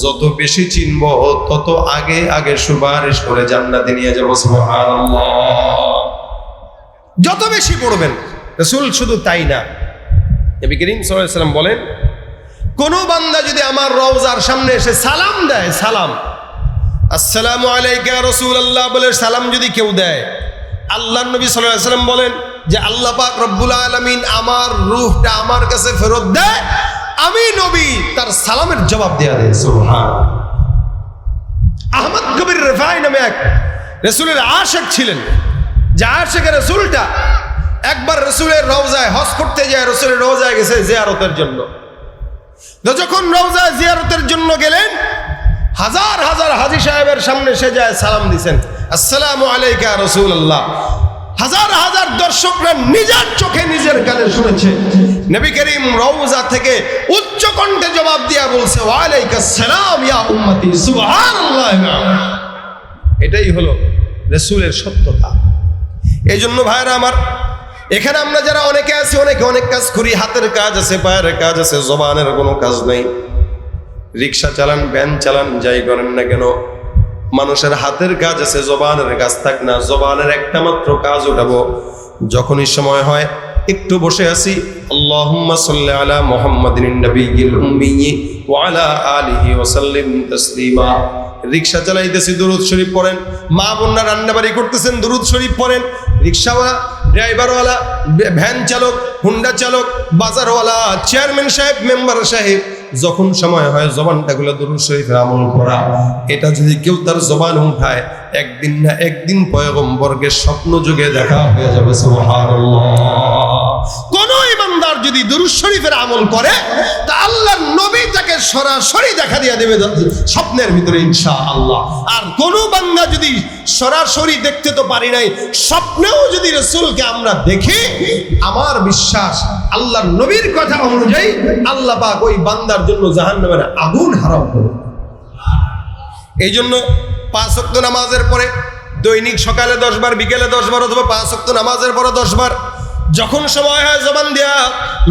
যত বেশি চিনব তত আগে আগে সুপারিশ করে জান্নাতে নিয়ে যাব। সুবহানাল্লাহ। যত বেশি পড়বেন। রাসূল শুধু তাই না, নবী করিম সাল্লাল্লাহু আলাইহি ওয়াসাল্লাম বলেন, কোন বান্দা যদি আমার রওজার সামনে এসে সালাম দেয়, সালাম, আসসালামু আলাইকা ইয়া রাসূলুল্লাহ বলে সালাম যদি কেউ দেয়, আল্লাহর নবী সাল্লাল্লাহু আলাইহি ওয়াসাল্লাম বলেন যে আল্লাহ পাক রব্বুল আলামিন আমার রূহটা আমার কাছে ফেরত দেয়, আমি নবী তার সালামের জবাব দেয়া দেয়। সুবহানাল্লাহ। আহমদ কবির রিফাই নামে এক রাসূলের আশিক ছিলেন, যে আশিক রাসূলটা একবার রাসূলের রওজায় হজ করতে যায়, রাসূলের রওজায় গেছে জিয়ারতের জন্য। তো যখন রওজায় জিয়ারতের জন্য গেলেন, হাজার হাজার হাজী সাহেবের সামনে সে যায় সালাম দিছেন, আসসালামু আলাইকা ইয়া রাসূলুল্লাহ। হাজার হাজার দর্শকরা নিজের চোখে নিজের কানে শুনেছে, নবী করিম রওজা থেকে উচ্চ কণ্ঠে জবাব দিয়া বলছে, ওয়া আলাইকাস সালাম ইয়া উম্মতি। সুবহানাল্লাহ। এটাই হলো রাসূলের সত্যতা। এই জন্য ভাইরা আমার, এখানে আমরা যারা অনেকে আছি, অনেকে অনেক কাজ করি, হাতের কাজ আছে, পায়ের কাজ আছে, জবানের কোনো কাজ নেই। রিক্সা চালান, ভ্যান চালান, যাই করেন না কেন, মানুষের হাতের কাজ আছে, জবানের কাজ থাক না। জবানের একটা মাত্র কাজ উঠাবো, যখনই সময় হয় একটু বসে আছি, আল্লাহুম্মা সাল্লি আলা মুহাম্মাদিন নবিয়্যিল উম্মি ওয়া আলা আলিহি ওয়া সাল্লিম তাসলিমা। রিক্সা চালাইতেছি, দুরূদ শরীফ পড়েন। মা বোনরা রান্নাবাড়ি করতেছেন, দুরূদ শরীফ পড়েন। রিক্সাওয়ালা, ড্রাইভারওয়ালা, ভ্যান চালক, হুন্ডা চালক, বাজারওয়ালা, চেয়ারম্যান সাহেব, মেম্বার সাহেব, যখন সময় হয় জবানটাগুলো দুরূদ শরীফের আমল করা। এটা যদি কেউ তার জবান উঠায়, একদিন না একদিন পয়গম্বরকে স্বপ্ন যুগে দেখা হয়ে যাবে। সুবহানাল্লাহ। কোন ইমানদার যদি দুরূদ শরীফের আমল করে, তা আল্লাহর নবী তাকে সরাসরি দেখা দিয়ে দেবে স্বপ্নের ভিতরে ইনশাআল্লাহ। আর কোন বান্দা যদি সরাসরি দেখতে তো পারি নাই, স্বপ্নেও যদি রাসূলকে আমরা দেখি, আমার বিশ্বাস আল্লাহর নবীর কথা অনুযায়ী আল্লাহ পাক ওই বান্দার জন্য জাহান্নামের আগুন হারাম করবে। এই জন্য 5 ওয়াক্ত নামাজের পরে দৈনিক সকালে 10 বার, বিকেলে 10 বার, অথবা 5 ওয়াক্ত নামাজের পরে 10 বার, যখন সময় হয় জবান দেয়া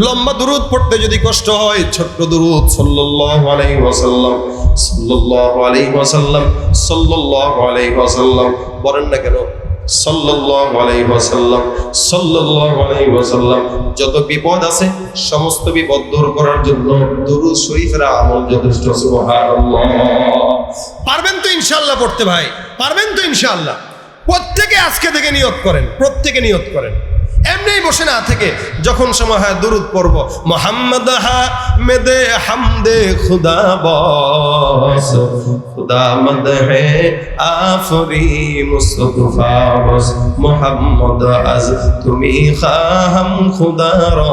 লম্বা দুরূদ পড়তে যদি কষ্ট হয়, ছোট্ট দুরূদ সাল্লাল্লাহু আলাইহি ওয়াসাল্লাম, সাল্লাল্লাহু আলাইহি ওয়াসাল্লাম, সাল্লাল্লাহু আলাইহি ওয়াসাল্লাম বলেন না কেন, সাল্লাল্লাহু আলাইহি ওয়াসাল্লাম, সাল্লাল্লাহু আলাইহি ওয়াসাল্লাম। যত বিপদ আছে সমস্ত বিপদ দূর করার জন্য দুরূদ শরীফের আমল যথেষ্ট। সুবহানাল্লাহ। পারবেন তো ইনশাআল্লাহ পড়তে ভাই? পারবেন তো ইনশাআল্লাহ? প্রত্যেকে আজকে থেকে নিয়ত করেন, প্রত্যেকে নিয়ত করেন। এমনি বসে না থেকে যখন সময় হয় দুরূদ পড়ব, মুহাম্মদ হামিদে হামদে খুদা বস, খুদা মদহে আফরি মুস্তফা বস, মুহাম্মদ আজ তুমি খাহাম খুদা রা,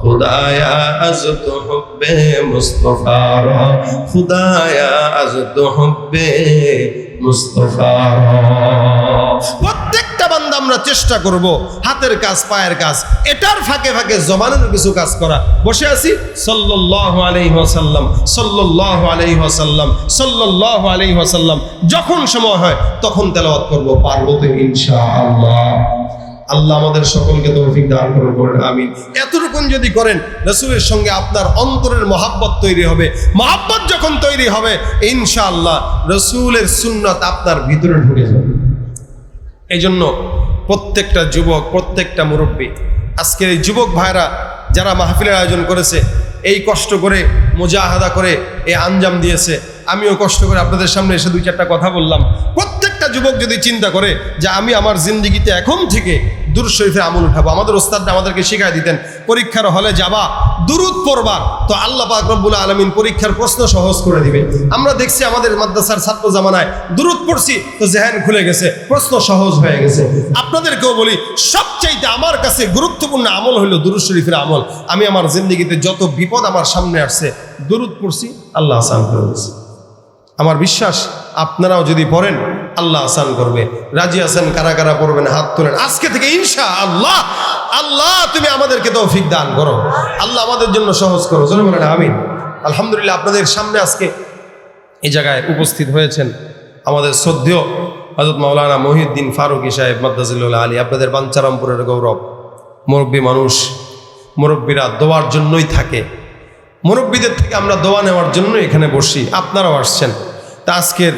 খুদায়া আজ তো হুব্বে মুস্তফা রা, খুদায়া আজ তো হুব্বে মুস্তফা রা। প্রত্যেকটা বান্দা আমরা চেষ্টা করব হাতের কাজ, পায়ের কাজ, এটার ফাঁকে ফাঁকে জবানের কিছু কাজ করা। বসে আছি, সাল্লাল্লাহু আলাইহি ওয়াসাল্লাম, সাল্লাল্লাহু আলাইহি ওয়াসাল্লাম, সাল্লাল্লাহু আলাইহি ওয়াসাল্লাম, যখন সময় হয় তখন তেলাওয়াত করব। পারবো তো ইনশাআল্লাহ? আল্লাহ আল্লাহ আমাদের সকলকে তৌফিক দান করুন, আমিন। এতটুকু যদি করেন, রাসূলের সঙ্গে আপনার অন্তরের মহাব্বত তৈরি হবে। মহাব্বত যখন তৈরি হবে, ইনশাআল্লাহ রাসূলের সুন্নাত আপনার ভিতরে ঢুকে যাবে। এই জন্য প্রত্যেকটা যুবক, প্রত্যেকটা মুরব্বী, আজকের এই যুবক ভাইরা যারা মাহফিলের আয়োজন করেছে, এই কষ্ট করে মুজাহাদা করে এই আঞ্জাম দিয়েছে, আমিও কষ্ট করে আপনাদের সামনে এসে দুই চারটা কথা বললাম। প্রত্যেকটা যুবক যদি চিন্তা করে যে আমি আমার জিন্দিগিতে এখন থেকে দুরূদ শরীফের আমল উঠাবো। আমাদের ওস্তাদরা আমাদেরকে শিখাই দিতেন, পরীক্ষার হলে যাবা, দুরূদ পড়বা, তো আল্লাহ পাক রব্বুল আলামিন পরীক্ষার প্রশ্ন সহজ করে দিবে। আমরা দেখছি আমাদের মাদ্রাসার ছাত্র জামানায় দুরূদ পড়ছি তো জেহেন খুলে গেছে, প্রশ্ন সহজ হয়ে গেছে। আপনাদেরকেও বলি, সবচাইতে আমার কাছে গুরুত্বপূর্ণ আমল হলো দুরূদ শরীফের আমল। আমি আমার জিন্দিগিতে যত বিপদ আমার সামনে আসছে, দুরূদ পড়ছি, আল্লাহ আসান করে দিয়েছে। আমার বিশ্বাস আপনারাও যদি পড়েন, আল্লাহ আসান করবে। রাজি আছেন? কারা কারা পড়বেন হাত তোলেন আজকে থেকে ইনশাআল্লাহ। আল্লাহ তুমি আমাদেরকে তৌফিক দান করো, আল্লাহ আমাদের জন্য সহজ করো, জোরে বলেন আমিন। আলহামদুলিল্লাহ, আপনাদের সামনে আজকে এই জায়গায় উপস্থিত হয়েছেন আমাদের শ্রদ্ধেয় হযরত মাওলানা মহিউদ্দিন ফারুকী সাহেব মাদ্দাজিল্লাহ আলী। আপনাদের বাঞ্ছারামপুরের গৌরব, মুরব্বী মানুষ। মুরব্বীরা দোয়ার জন্যই থাকে, মুরব্বীদের থেকে আমরা দোয়া নেওয়ার জন্য এখানে বসি। আপনারাও আসছেন। তা আজকের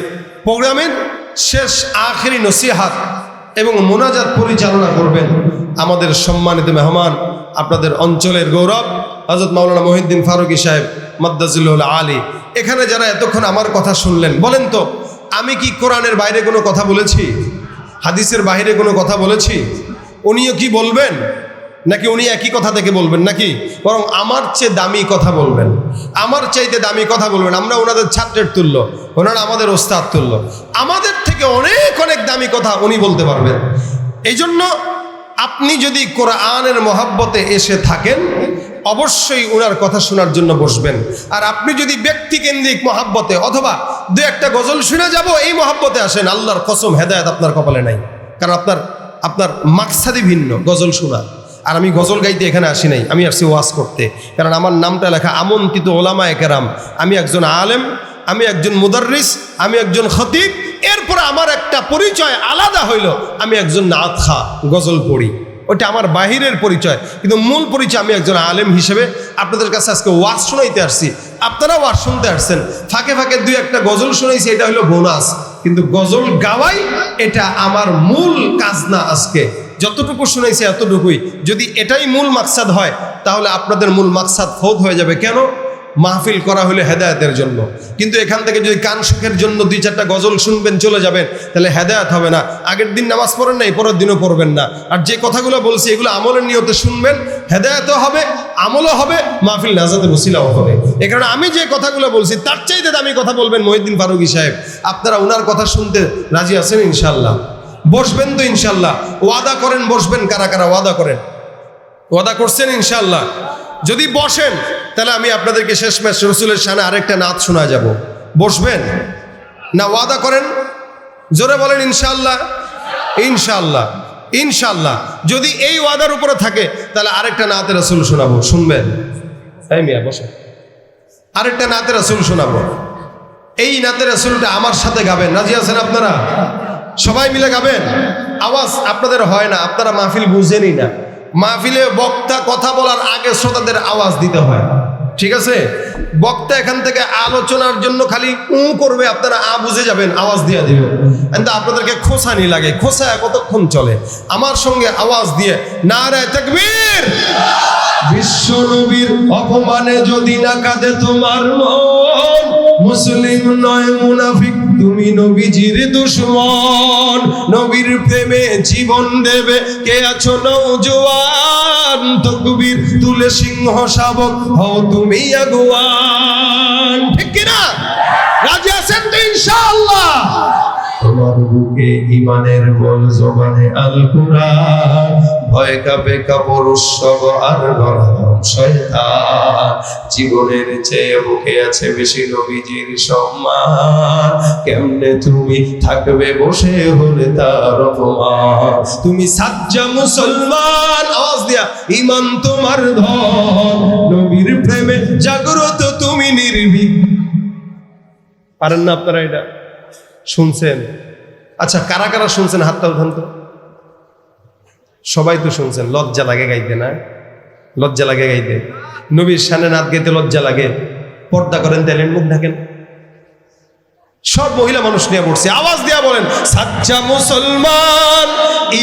প্রোগ্রামের শেষ আখেরি নসিহাত এবং মোনাজাত পরিচালনা করবেন আমাদের সম্মানিত মেহমান, আপনাদের অঞ্চলের গৌরব হযরত মাওলানা মহিউদ্দিন ফারুকী সাহেব মাদ্দাজিল্লাহ আলী। এখানে যারা এতক্ষণ আমার কথা শুনলেন, বলেন তো আমি কি কোরআনের বাইরে কোনো কথা বলেছি? হাদিসের বাইরে কোনো কথা বলেছি? উনিও কি বলবেন নাকি উনি একই কথা থেকে বলবেন নাকি? বরং আমার চেয়ে দামি কথা বলবেন, আমার চাইতে দামি কথা বলবেন। আমরা ওনাদের ছাত্রের তুল্য, ওনারা আমাদের ওস্তাদ তুল্য, আমাদের থেকে অনেক অনেক দামি কথা উনি বলতে পারবেন। এই জন্য আপনি যদি কোরআনের মহাব্বতে এসে থাকেন, অবশ্যই ওনার কথা শোনার জন্য বসবেন। আর আপনি যদি ব্যক্তিকেন্দ্রিক মহাব্বতে অথবা দু একটা গজল শুনে যাব এই মহাব্বতে আসেন, আল্লাহর কসম হেদায়েত আপনার কপালে নাই। কারণ আপনার মাকসাদই ভিন্ন গজল শোনা। আর আমি গজল গাইতে এখানে আসি নাই, আমি আসছি ওয়াজ করতে। কারণ আমার নামটা লেখা আমন্ত্রিত ওলামায়ে কেরাম। আমি একজন আলেম, আমি একজন মুদাররিস, আমি একজন খতিব। এরপর আমার একটা পরিচয় আলাদা হইল, আমি একজন নাত খা, গজল পড়ি। ওটা আমার বাহিরের পরিচয়, কিন্তু মূল পরিচয় আমি একজন আলেম হিসেবে আপনাদের কাছে আজকে ওয়াজ শোনাইতে আসছি। আপনারা ওয়াজ শুনতে আসছেন, ফাঁকে ফাঁকে দুই একটা গজল শোনাইছি, এটা হলো বোনাস। কিন্তু গজল গাওয়াই এটা আমার মূল কাজ না। আজকে যতটুকু শুনাইছি এতটুকুই। যদি এটাই মূল মাকসাদ হয়, তাহলে আপনাদের মূল মাকসাদ ফৌত হয়ে যাবে। কেন? মাহফিল করা হলে হেদায়েতের জন্য। কিন্তু এখান থেকে যদি কান সুখের জন্য দুই চারটা গজল শুনবেন, চলে যাবেন, তাহলে হেদায়েত হবে না। আগের দিন নামাজ পড়েন নাই, পরের দিনও পড়বেন না। আর যে কথাগুলো বলছি এগুলো আমলের নিয়তে শুনবেন, হেদায়েতও হবে, আমলও হবে, মাহফিল নাজাতের ওসিলাও হবে। এ কারণে আমি যে কথাগুলো বলছি তার চাইতে দামি কথা বলবেন মহিউদ্দিন ফারুকী সাহেব। আপনারা ওনার কথা শুনতে রাজি আছেন ইনশাআল্লাহ? বসবেন তো ইনশাআল্লাহ? ওয়াদা করেন বসবেন। কারা কারা ওয়াদা করেন? ওয়াদা করছেন ইনশাআল্লাহ? যদি বসেন তাহলে আমি আপনাদেরকে শেষমেশ রসুলের শানে আরেকটা নাত শোনা যাব। বসবেন না? ওয়াদা করেন, জোরে বলেন ইনশাআল্লাহ। ইনশাআল্লাহ, ইনশাআল্লাহ। যদি এই ওয়াদার উপরে থাকে তাহলে আরেকটা নাতে রাসূল শোনাবো, শুনবেন? এই মিয়া বসেন, আরেকটা নাতে রাসূল শোনাবো। এই নাতে রাসূলটা আমার সাথে গাবেন। রাজি আছেন আপনারা? সবাই মিলে গাবেন। আওয়াজ আপনাদের হয় না, আপনারা মাহফিল বুঝেনই না। মাহফিলে বক্তা কথা বলার আগে শ্রোতাদের আওয়াজ দিতে হয়, ঠিক আছে? বক্তা এখান থেকে আলোচনার জন্য খালি করবে, আপনারা বুঝে যাবেন, আওয়াজ দিয়ে দিবেন। কিন্তু আপনাদেরকে খোসানি লাগে, খোসা কতক্ষণ চলে? আমার সঙ্গে আওয়াজ দিয়ে নারে তাকবীর। বিশ্ব নবীর অপমানে যদি না কাঁদে তোমার মন, মুসলিম নয় মুনাফিক তুমি নবীজির দুশমন। নবীর প্রেমে জীবন দেবে কে আছো নওজোয়ান, তাকবীর তুলে সিংহ শাবক হও তুমি আগুয়ান। ঠিক কি না? রাজি আছেন তো ইনশাআল্লাহ? তোমার বুকে ঈমানের বল, জবানে আল কুরআন, ভয় কাঁপে কাপড় উৎসব আর নরম শয়তান। জীবনের চেয়ে বুকে আছে বেশি নবীজির সম্মান, কেমনে তুমি থাকবে বসে হলে তার অপমান। তুমি সাজ্জা মুসলমান, আওয়াজ দিয়া, ঈমান তোমার ধন, নবীর প্রেমে জাগ্রত তুমি নির্ভীক। পারেন না আপনারা? এটা শুনছেন? আচ্ছা, কারা কারা শুনছেন হাতটা উঠান তো। সবাই তো শুনছেন, লজ্জা লাগে গাইতে না? লজ্জা লাগে গাইতে। নবীর শানে নাত গাইতে লজ্জা লাগে। পর্দা করেন, দিলেন, মুখ ঢাকেন। সব মহিলা মানুষ নিয়ে পড়ছে, আওয়াজ দিয়া বলেন, সাচ্চা মুসলমান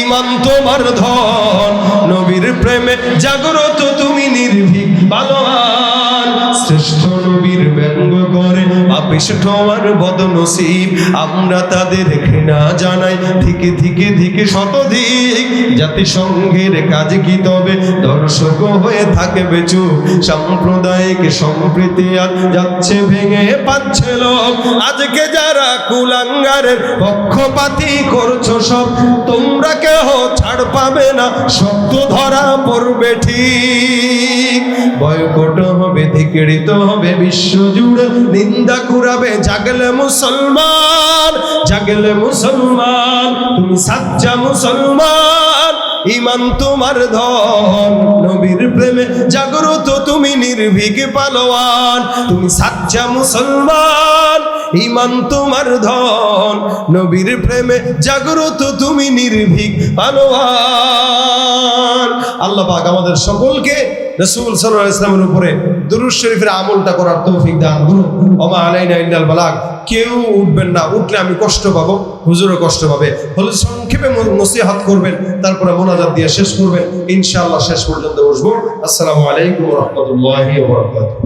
ইমান তোমার ধন, নবীর প্রেমে জাগ্রত তুমি নির্ভীক বালবান। শ্রেষ্ঠ নবীর ব্যঙ্গ করে পাপিষ্ঠ আর বদনসিব, আমরা তাদের ঘৃণা জানাই ধিকে ধিকে ধিকে শতধিক। জাতিসংঘের কাজ কি তবে দর্শক হয়ে থাকবে চুপ, সাম্প্রদায়িক সম্প্রীতি আর যাচ্ছে ভেঙে পাচ্ছে লোক। আজকে যারা কুলাঙ্গারের পক্ষপাতী করছো সব, তোমরা কেহ ছাড় পাবে না, সত্য ধরা পড়বে ঠিক। বয়কট হবে, ধিক্কৃত হবে বিশ্ব জুড়ে, নিন্দা কুড়াবে জাগলে মুসলমান, জাগলে মুসলমান। তুমি সাচ্চা মুসলমান, ইমান তোমার ধন, নবীর প্রেমে জাগ্রত তুমি নির্ভীক পালোয়ান। তুমি সাচ্চা মুসলমান, ইমান তোমার ধন, নবীর প্রেমে জাগ্রত তুমি নির্ভীক পালোয়ান। আল্লাহ পাক আমাদের সকলকে রাসূল সাল্লাল্লাহু আলাইহি ওয়াসাল্লামের উপরে দুরূদ শরীফের আমলটা করার তৌফিক দান করুন। ওমা আলাইনা ইল্লাল বালাগ। কেউ উঠবেন না, উঠলে আমি কষ্ট পাবো, হুজুরও কষ্ট পাবে। হলে সংক্ষেপে নসিহত করবেন, তারপরে মোনাজাত দিয়ে শেষ করবেন। ইনশাআল্লাহ শেষ পর্যন্ত বসবো। আসসালামু আলাইকুম ওয়া রাহমাতুল্লাহি ওয়া বারাকাতুহু।